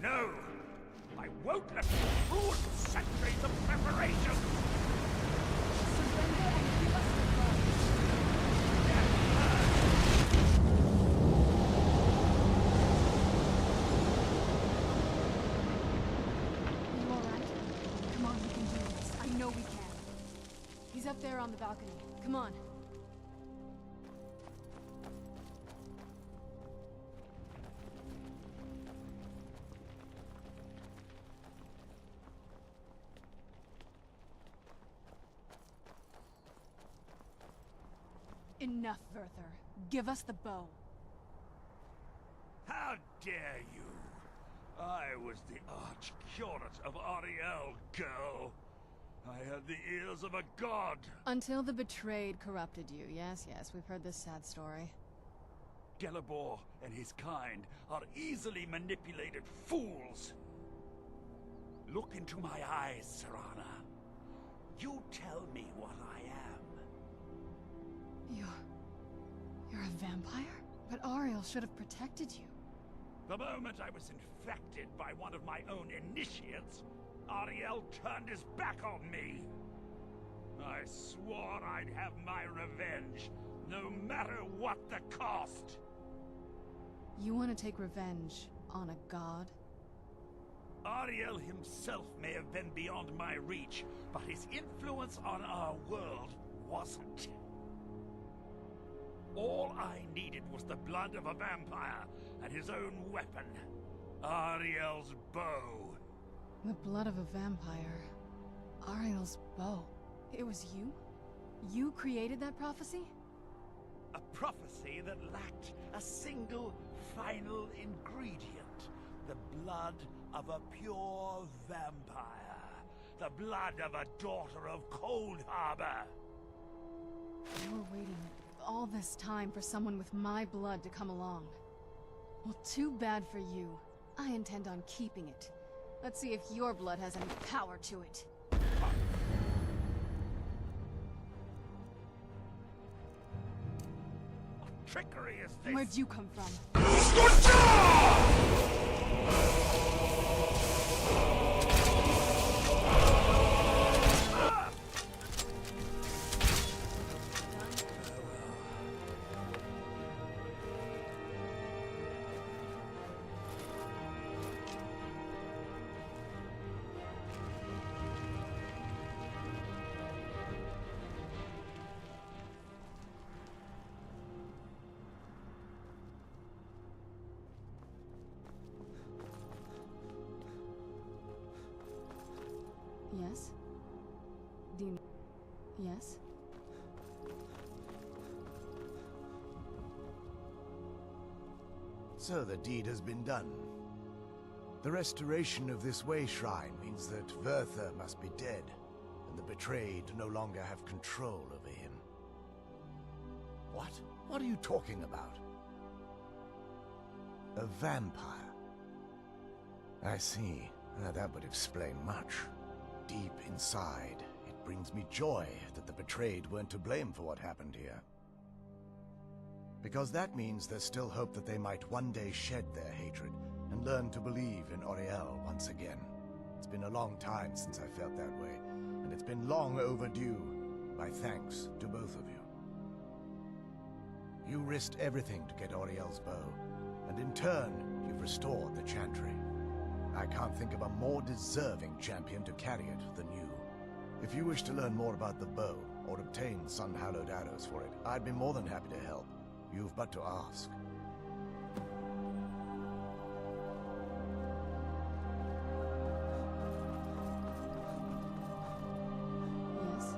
No! I won't let you ruin centuries of preparation! Surrender and give us the bow. You alright? Come on, we can do this. I know we can. He's up there on the balcony. Come on. Enough, Werther. Give us the bow. How dare you! I was the arch-curate of Ariel, girl. I had the ears of a god. Until the betrayed corrupted you. Yes, yes, we've heard this sad story. Gelibor and his kind are easily manipulated fools. Look into my eyes, Serana. You tell me what I am. You're a vampire? But Ariel should have protected you. The moment I was infected by one of my own initiates, Ariel turned his back on me. I swore I'd have my revenge, no matter what the cost. You want to take revenge on a god? Ariel himself may have been beyond my reach, but his influence on our world wasn't. All I needed was the blood of a vampire and his own weapon, Ariel's bow. The blood of a vampire. Ariel's bow. It was you? You created that prophecy? A prophecy that lacked a single final ingredient. The blood of a pure vampire. The blood of a daughter of Cold Harbor. You were waiting all this time for someone with my blood to come along. Well, too bad for you. I intend on keeping it. Let's see if your blood has any power to it. What trickery is this? Where'd you come from? Yes? Dean. Yes? So the deed has been done. The restoration of this way shrine means that Werther must be dead, and the betrayed no longer have control over him. What? What are you talking about? A vampire. I see. That would explain much. Deep inside, it brings me joy that the betrayed weren't to blame for what happened here. Because that means there's still hope that they might one day shed their hatred and learn to believe in Oriel once again. It's been a long time since I felt that way, and it's been long overdue. My thanks to both of you. You risked everything to get Oriel's bow, and in turn, you've restored the Chantry. I can't think of a more deserving champion to carry it than you. If you wish to learn more about the bow, or obtain sun-hallowed arrows for it, I'd be more than happy to help. You've but to ask. Yes?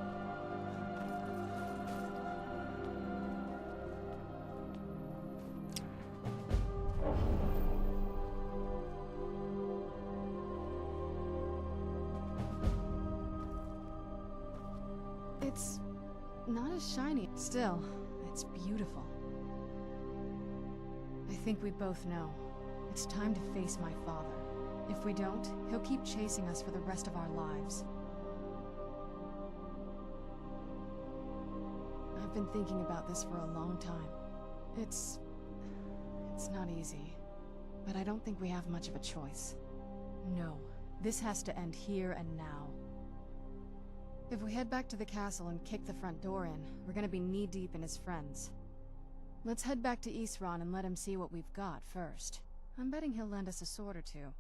It's not as shiny. Still, it's beautiful. I think we both know. It's time to face my father. If we don't, he'll keep chasing us for the rest of our lives. I've been thinking about this for a long time. It's not easy, but I don't think we have much of a choice. No, this has to end here and now. If we head back to the castle and kick the front door in, we're gonna be knee-deep in his friends. Let's head back to Isran and let him see what we've got first. I'm betting he'll lend us a sword or two.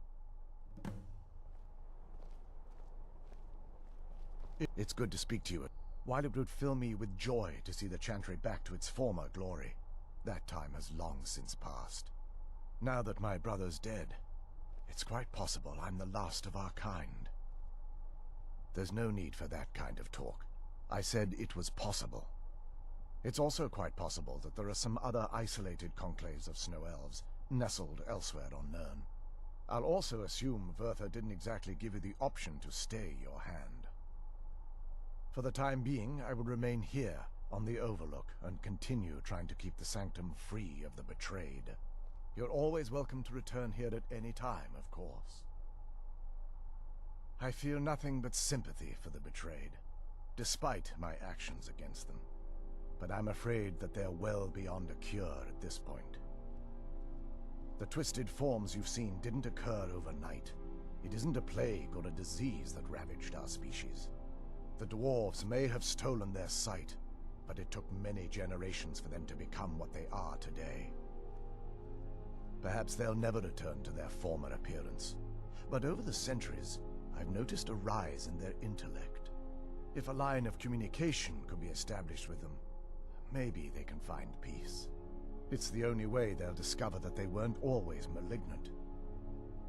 It's good to speak to you. While it would fill me with joy to see the Chantry back to its former glory, that time has long since passed. Now that my brother's dead, it's quite possible I'm the last of our kind. There's no need for that kind of talk. I said it was possible. It's also quite possible that there are some other isolated conclaves of snow elves, nestled elsewhere on Nirn. I'll also assume Vertha didn't exactly give you the option to stay your hand. For the time being, I will remain here, on the Overlook, and continue trying to keep the Sanctum free of the betrayed. You're always welcome to return here at any time, of course. I feel nothing but sympathy for the betrayed, despite my actions against them. But I'm afraid that they're well beyond a cure at this point. The twisted forms you've seen didn't occur overnight. It isn't a plague or a disease that ravaged our species. The dwarves may have stolen their sight, but it took many generations for them to become what they are today. Perhaps they'll never return to their former appearance, but over the centuries, I've noticed a rise in their intellect. If a line of communication could be established with them, maybe they can find peace. It's the only way they'll discover that they weren't always malignant.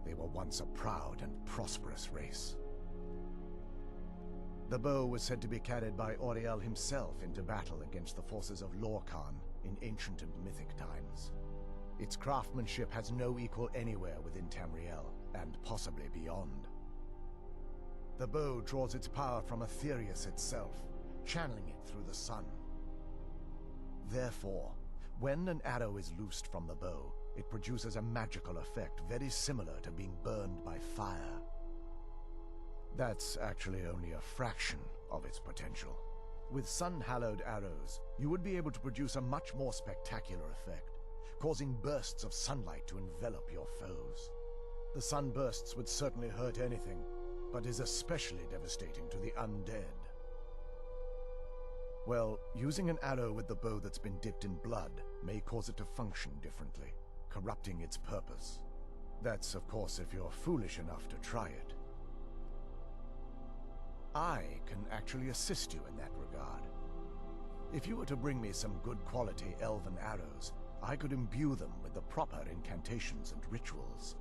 They were once a proud and prosperous race. The bow was said to be carried by Auriel himself into battle against the forces of Lorkhan in ancient and mythic times. Its craftsmanship has no equal anywhere within Tamriel, and possibly beyond. The bow draws its power from Aetherius itself, channeling it through the sun. Therefore, when an arrow is loosed from the bow, it produces a magical effect very similar to being burned by fire. That's actually only a fraction of its potential. With sun-hallowed arrows, you would be able to produce a much more spectacular effect, causing bursts of sunlight to envelop your foes. The sunbursts would certainly hurt anything, but is especially devastating to the undead. Well, using an arrow with the bow that's been dipped in blood may cause it to function differently, corrupting its purpose. That's, of course, if you're foolish enough to try it. I can actually assist you in that regard. If you were to bring me some good quality elven arrows, I could imbue them with the proper incantations and rituals.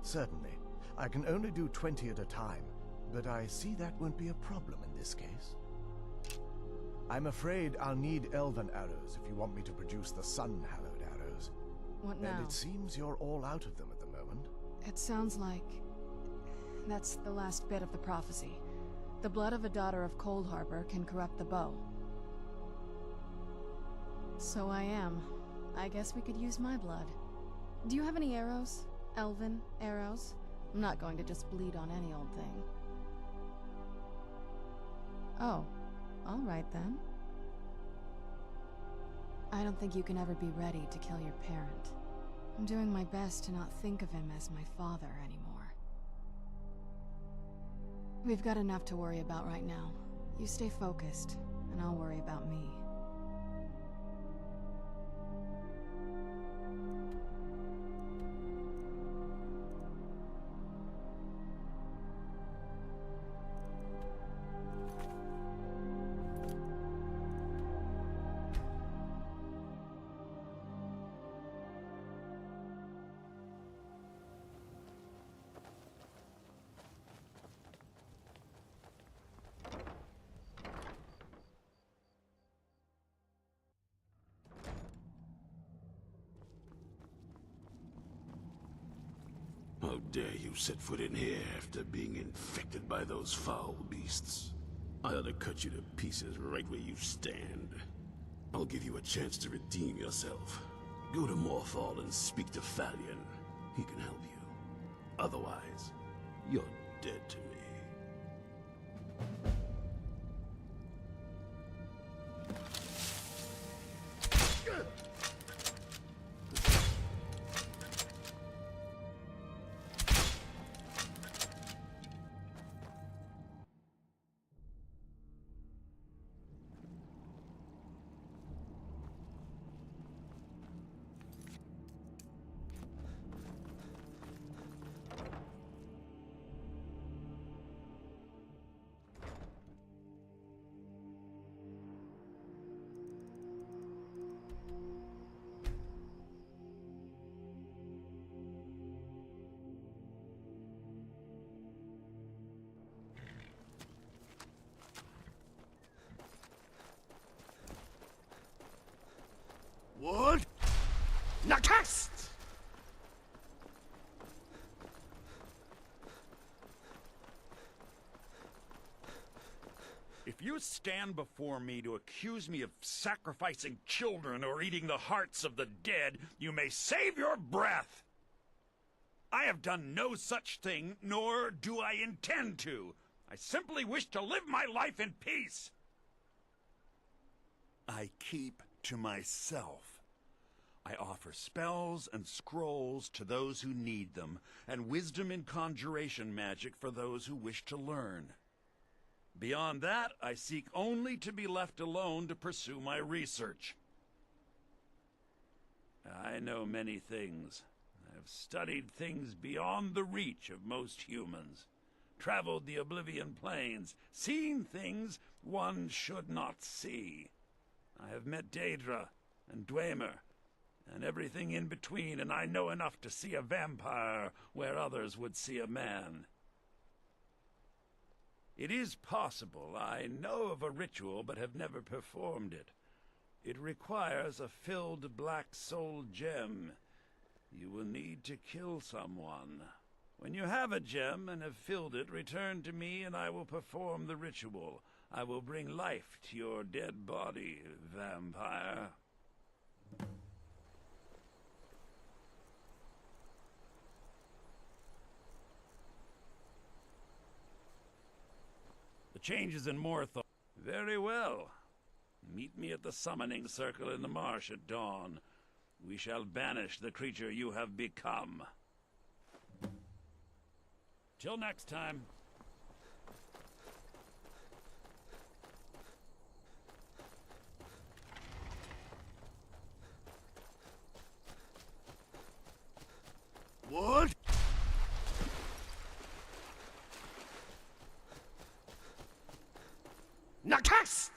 Certainly, I can only do 20 at a time, but I see that won't be a problem in this case. I'm afraid I'll need elven arrows if you want me to produce the sun-hallowed arrows. What now? And it seems you're all out of them at the moment. It sounds like that's the last bit of the prophecy. The blood of a daughter of Cold Harbor can corrupt the bow. So I am. I guess we could use my blood. Do you have any arrows? Elven arrows? I'm not going to just bleed on any old thing. Oh, all right then. I don't think you can ever be ready to kill your parent. I'm doing my best to not think of him as my father anymore. We've got enough to worry about right now. You stay focused, and I'll worry about me. How dare you set foot in here after being infected by those foul beasts? I ought to cut you to pieces right where you stand. I'll give you a chance to redeem yourself. Go to Morthal and speak to Falion. He can help you. Otherwise, you're dead to me. What? Nakast! If you stand before me to accuse me of sacrificing children or eating the hearts of the dead, you may save your breath. I have done no such thing, nor do I intend to. I simply wish to live my life in peace. I keep to myself. I offer spells and scrolls to those who need them, and wisdom in conjuration magic for those who wish to learn. Beyond that, I seek only to be left alone to pursue my research. I know many things. I've studied things beyond the reach of most humans, traveled the Oblivion Plains, seen things one should not see. I have met Daedra and Dwemer, and everything in between, and I know enough to see a vampire where others would see a man. It is possible I know of a ritual but have never performed it. It requires a filled black soul gem. You will need to kill someone. When you have a gem and have filled it, return to me and I will perform the ritual. I will bring life to your dead body, vampire. The changes in Morthal. Very well. Meet me at the summoning circle in the marsh at dawn. We shall banish the creature you have become. Till next time. What? Nakast!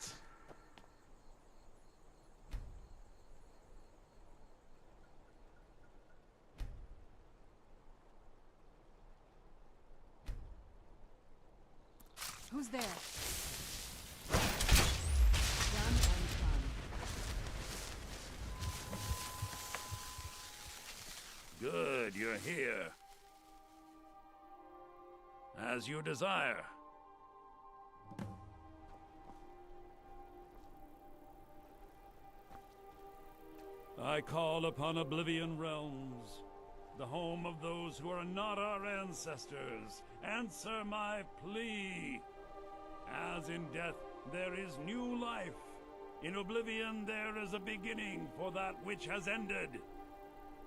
Who's there? Done and done. Good, you're here. As you desire. I call upon Oblivion Realms, the home of those who are not our ancestors. Answer my plea. As in death there is new life, in Oblivion there is a beginning for that which has ended.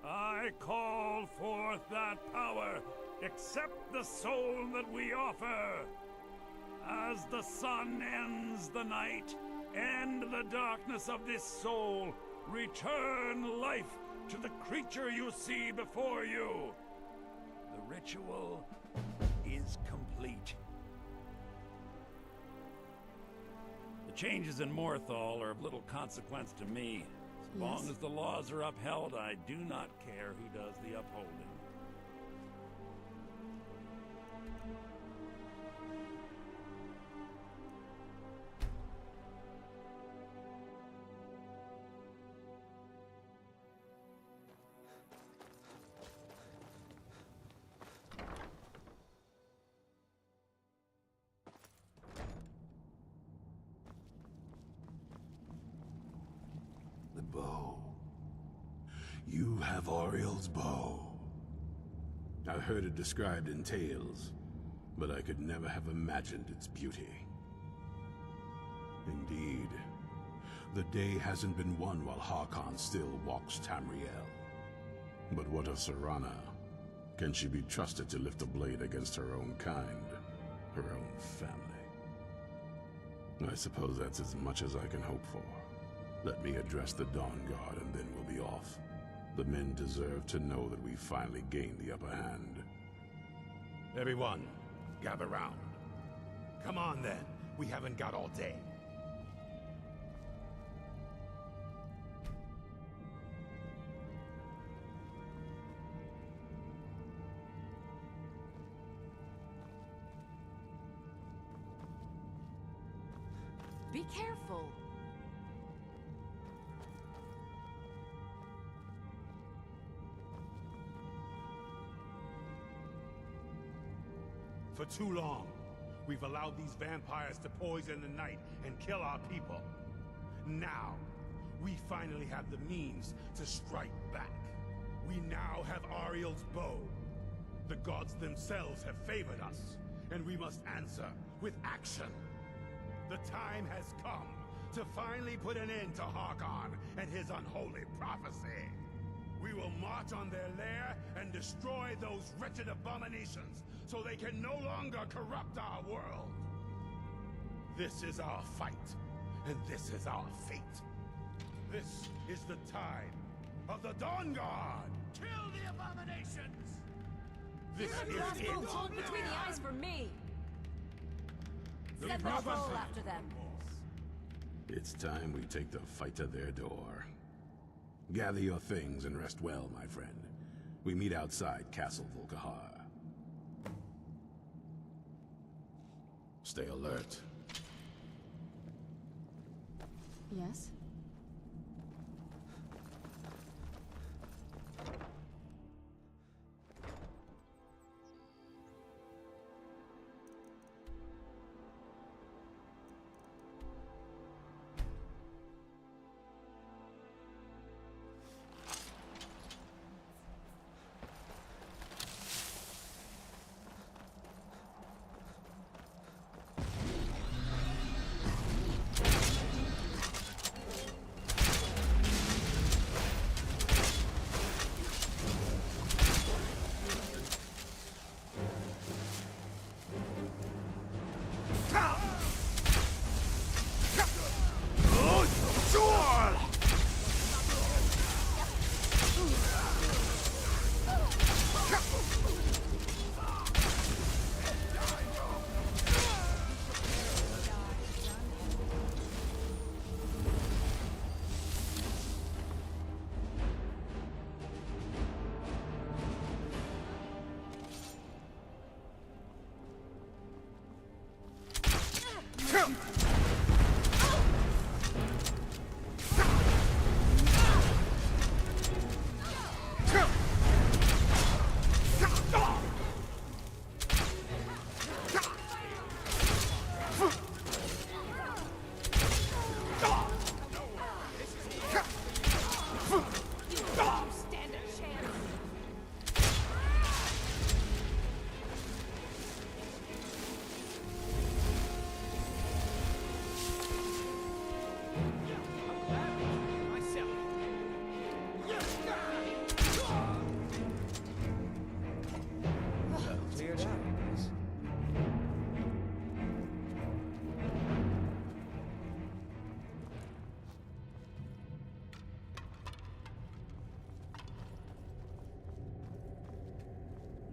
I call forth that power. Accept the soul that we offer. As the sun ends the night, end the darkness of this soul. Return life to the creature you see before you. The ritual is complete. The changes in Morthal are of little consequence to me. As long as the laws are upheld, I do not care who does the upholding. The bow. have Oriel's bow. I've heard it described in tales, but I could never have imagined its beauty. Indeed, the day hasn't been won while Harkon still walks Tamriel. But what of Serana? Can she be trusted to lift a blade against her own kind, her own family? I suppose that's as much as I can hope for. Let me address the Dawn Guard and then we'll be off. The men deserve to know that we finally gained the upper hand. Everyone, gather round. Come on then, we haven't got all day. Be careful. For too long, we've allowed these vampires to poison the night and kill our people. Now, we finally have the means to strike back. We now have Ariel's bow. The gods themselves have favored us, and we must answer with action. The time has come to finally put an end to Harkon and his unholy prophecy. We will march on their lair and destroy those wretched abominations so they can no longer corrupt our world. This is our fight, and this is our fate. This is the time of the Dawn Guard. Kill the abominations! This is it. Hold between the eyes for me. The Send the prophecy. roll after them. It's time we take the fight to their door. Gather your things and rest well, my friend. We meet outside Castle Volkihar. Stay alert. Yes?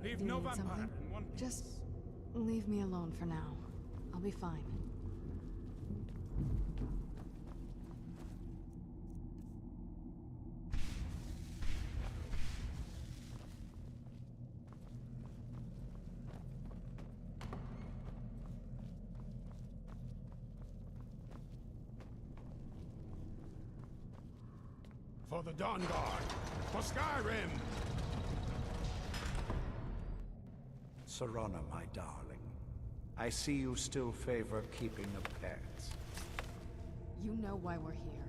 Leave Do you no need vampire something? in one piece. Just leave me alone for now. I'll be fine. For the Dawn Guard! For Skyrim! Serana, my darling, I see you still favor keeping a pet. You know why we're here.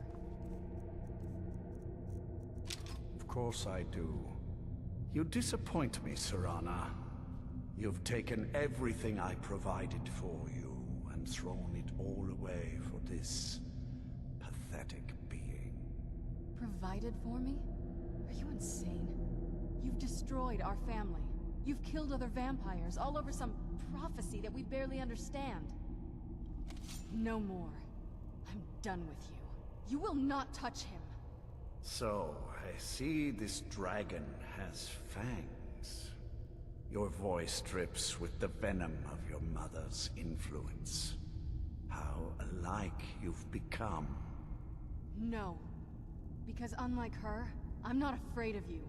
Of course I do. You disappoint me, Serana. You've taken everything I provided for you and thrown it all away for this pathetic being. Provided for me? Are you insane? You've destroyed our family. You've killed other vampires, all over some prophecy that we barely understand. No more. I'm done with you. You will not touch him. So, I see this dragon has fangs. Your voice drips with the venom of your mother's influence. How alike you've become. No. Because unlike her, I'm not afraid of you.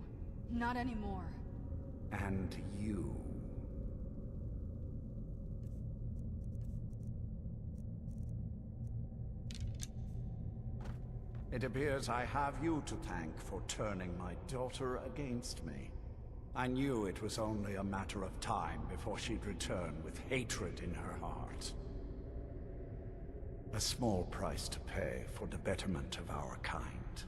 Not anymore. And you. It appears I have you to thank for turning my daughter against me. I knew it was only a matter of time before she'd return with hatred in her heart. A small price to pay for the betterment of our kind.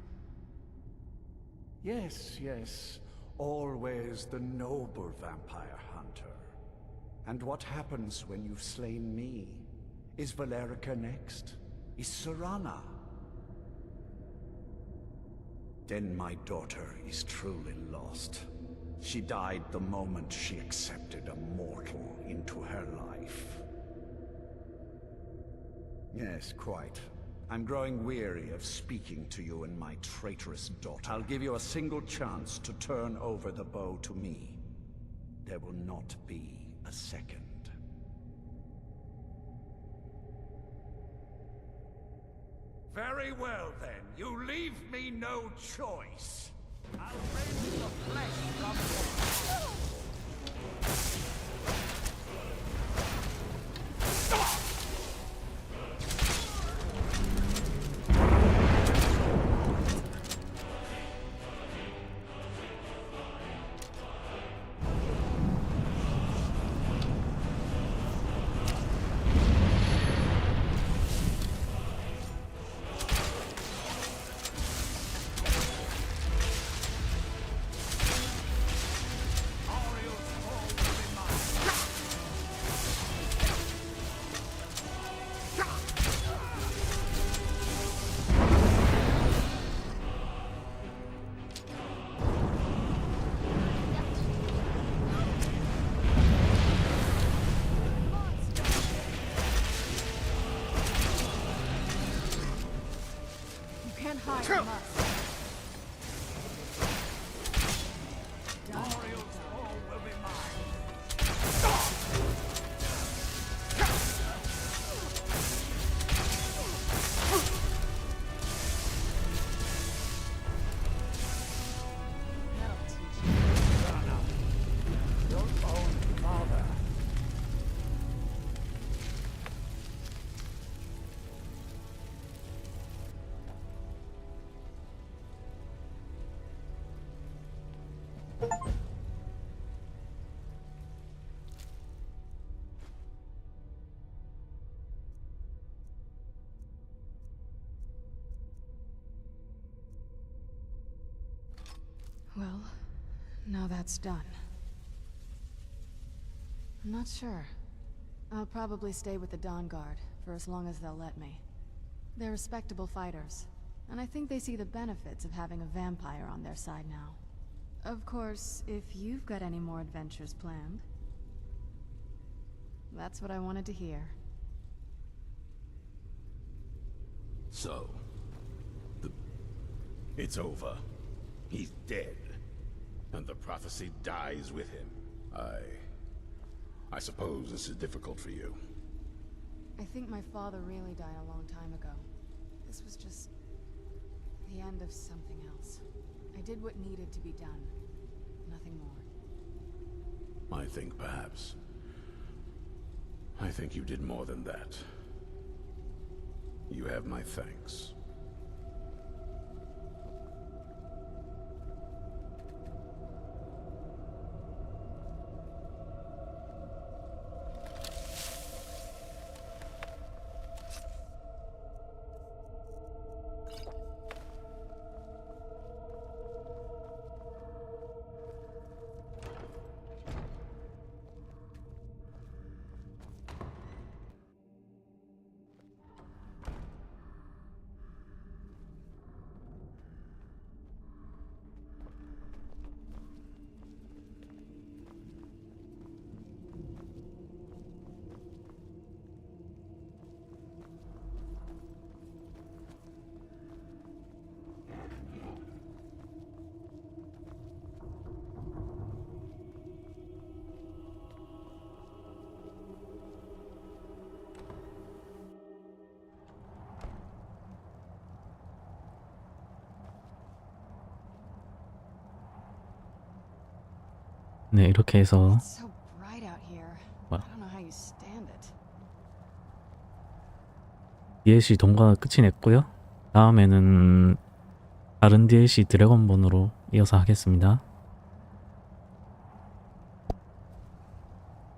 Yes, yes, always the noble vampire hunter. And what happens when you've slain me? Is Valerica next? Is Serana? Then my daughter is truly lost. She died the moment she accepted a mortal into her life. Yes, quite. I'm growing weary of speaking to you and my traitorous daughter. I'll give you a single chance to turn over the bow to me. There will not be a second. Very well, then. You leave me no choice. I'll rend the flesh from your... Well, now that's done. I'm not sure. I'll probably stay with the Dawn Guard for as long as they'll let me. They're respectable fighters, and I think they see the benefits of having a vampire on their side now. Of course, if you've got any more adventures planned. That's what I wanted to hear. So, it's over. He's dead. And the prophecy dies with him. I suppose this is difficult for you. I think my father really died a long time ago. This was just the end of something else. I did what needed to be done. Nothing more. I think perhaps. I think you did more than that. You have my thanks. 네, 이렇게 해서 It's so bright out here. What? I don't know how you stand it. DLC 동화 끝이 냈고요. 다음에는 다른 DLC 드래곤본으로 이어서 하겠습니다.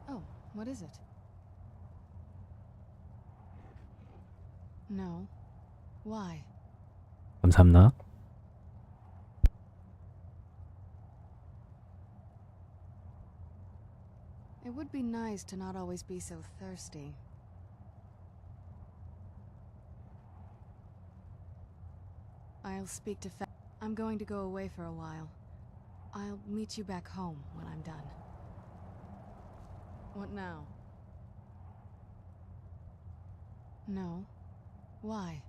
Oh, what is it? No. Why? 감사합니다. It would be nice to not always be so thirsty. I'll speak to I'm going to go away for a while. I'll meet you back home when I'm done. What now? No. Why?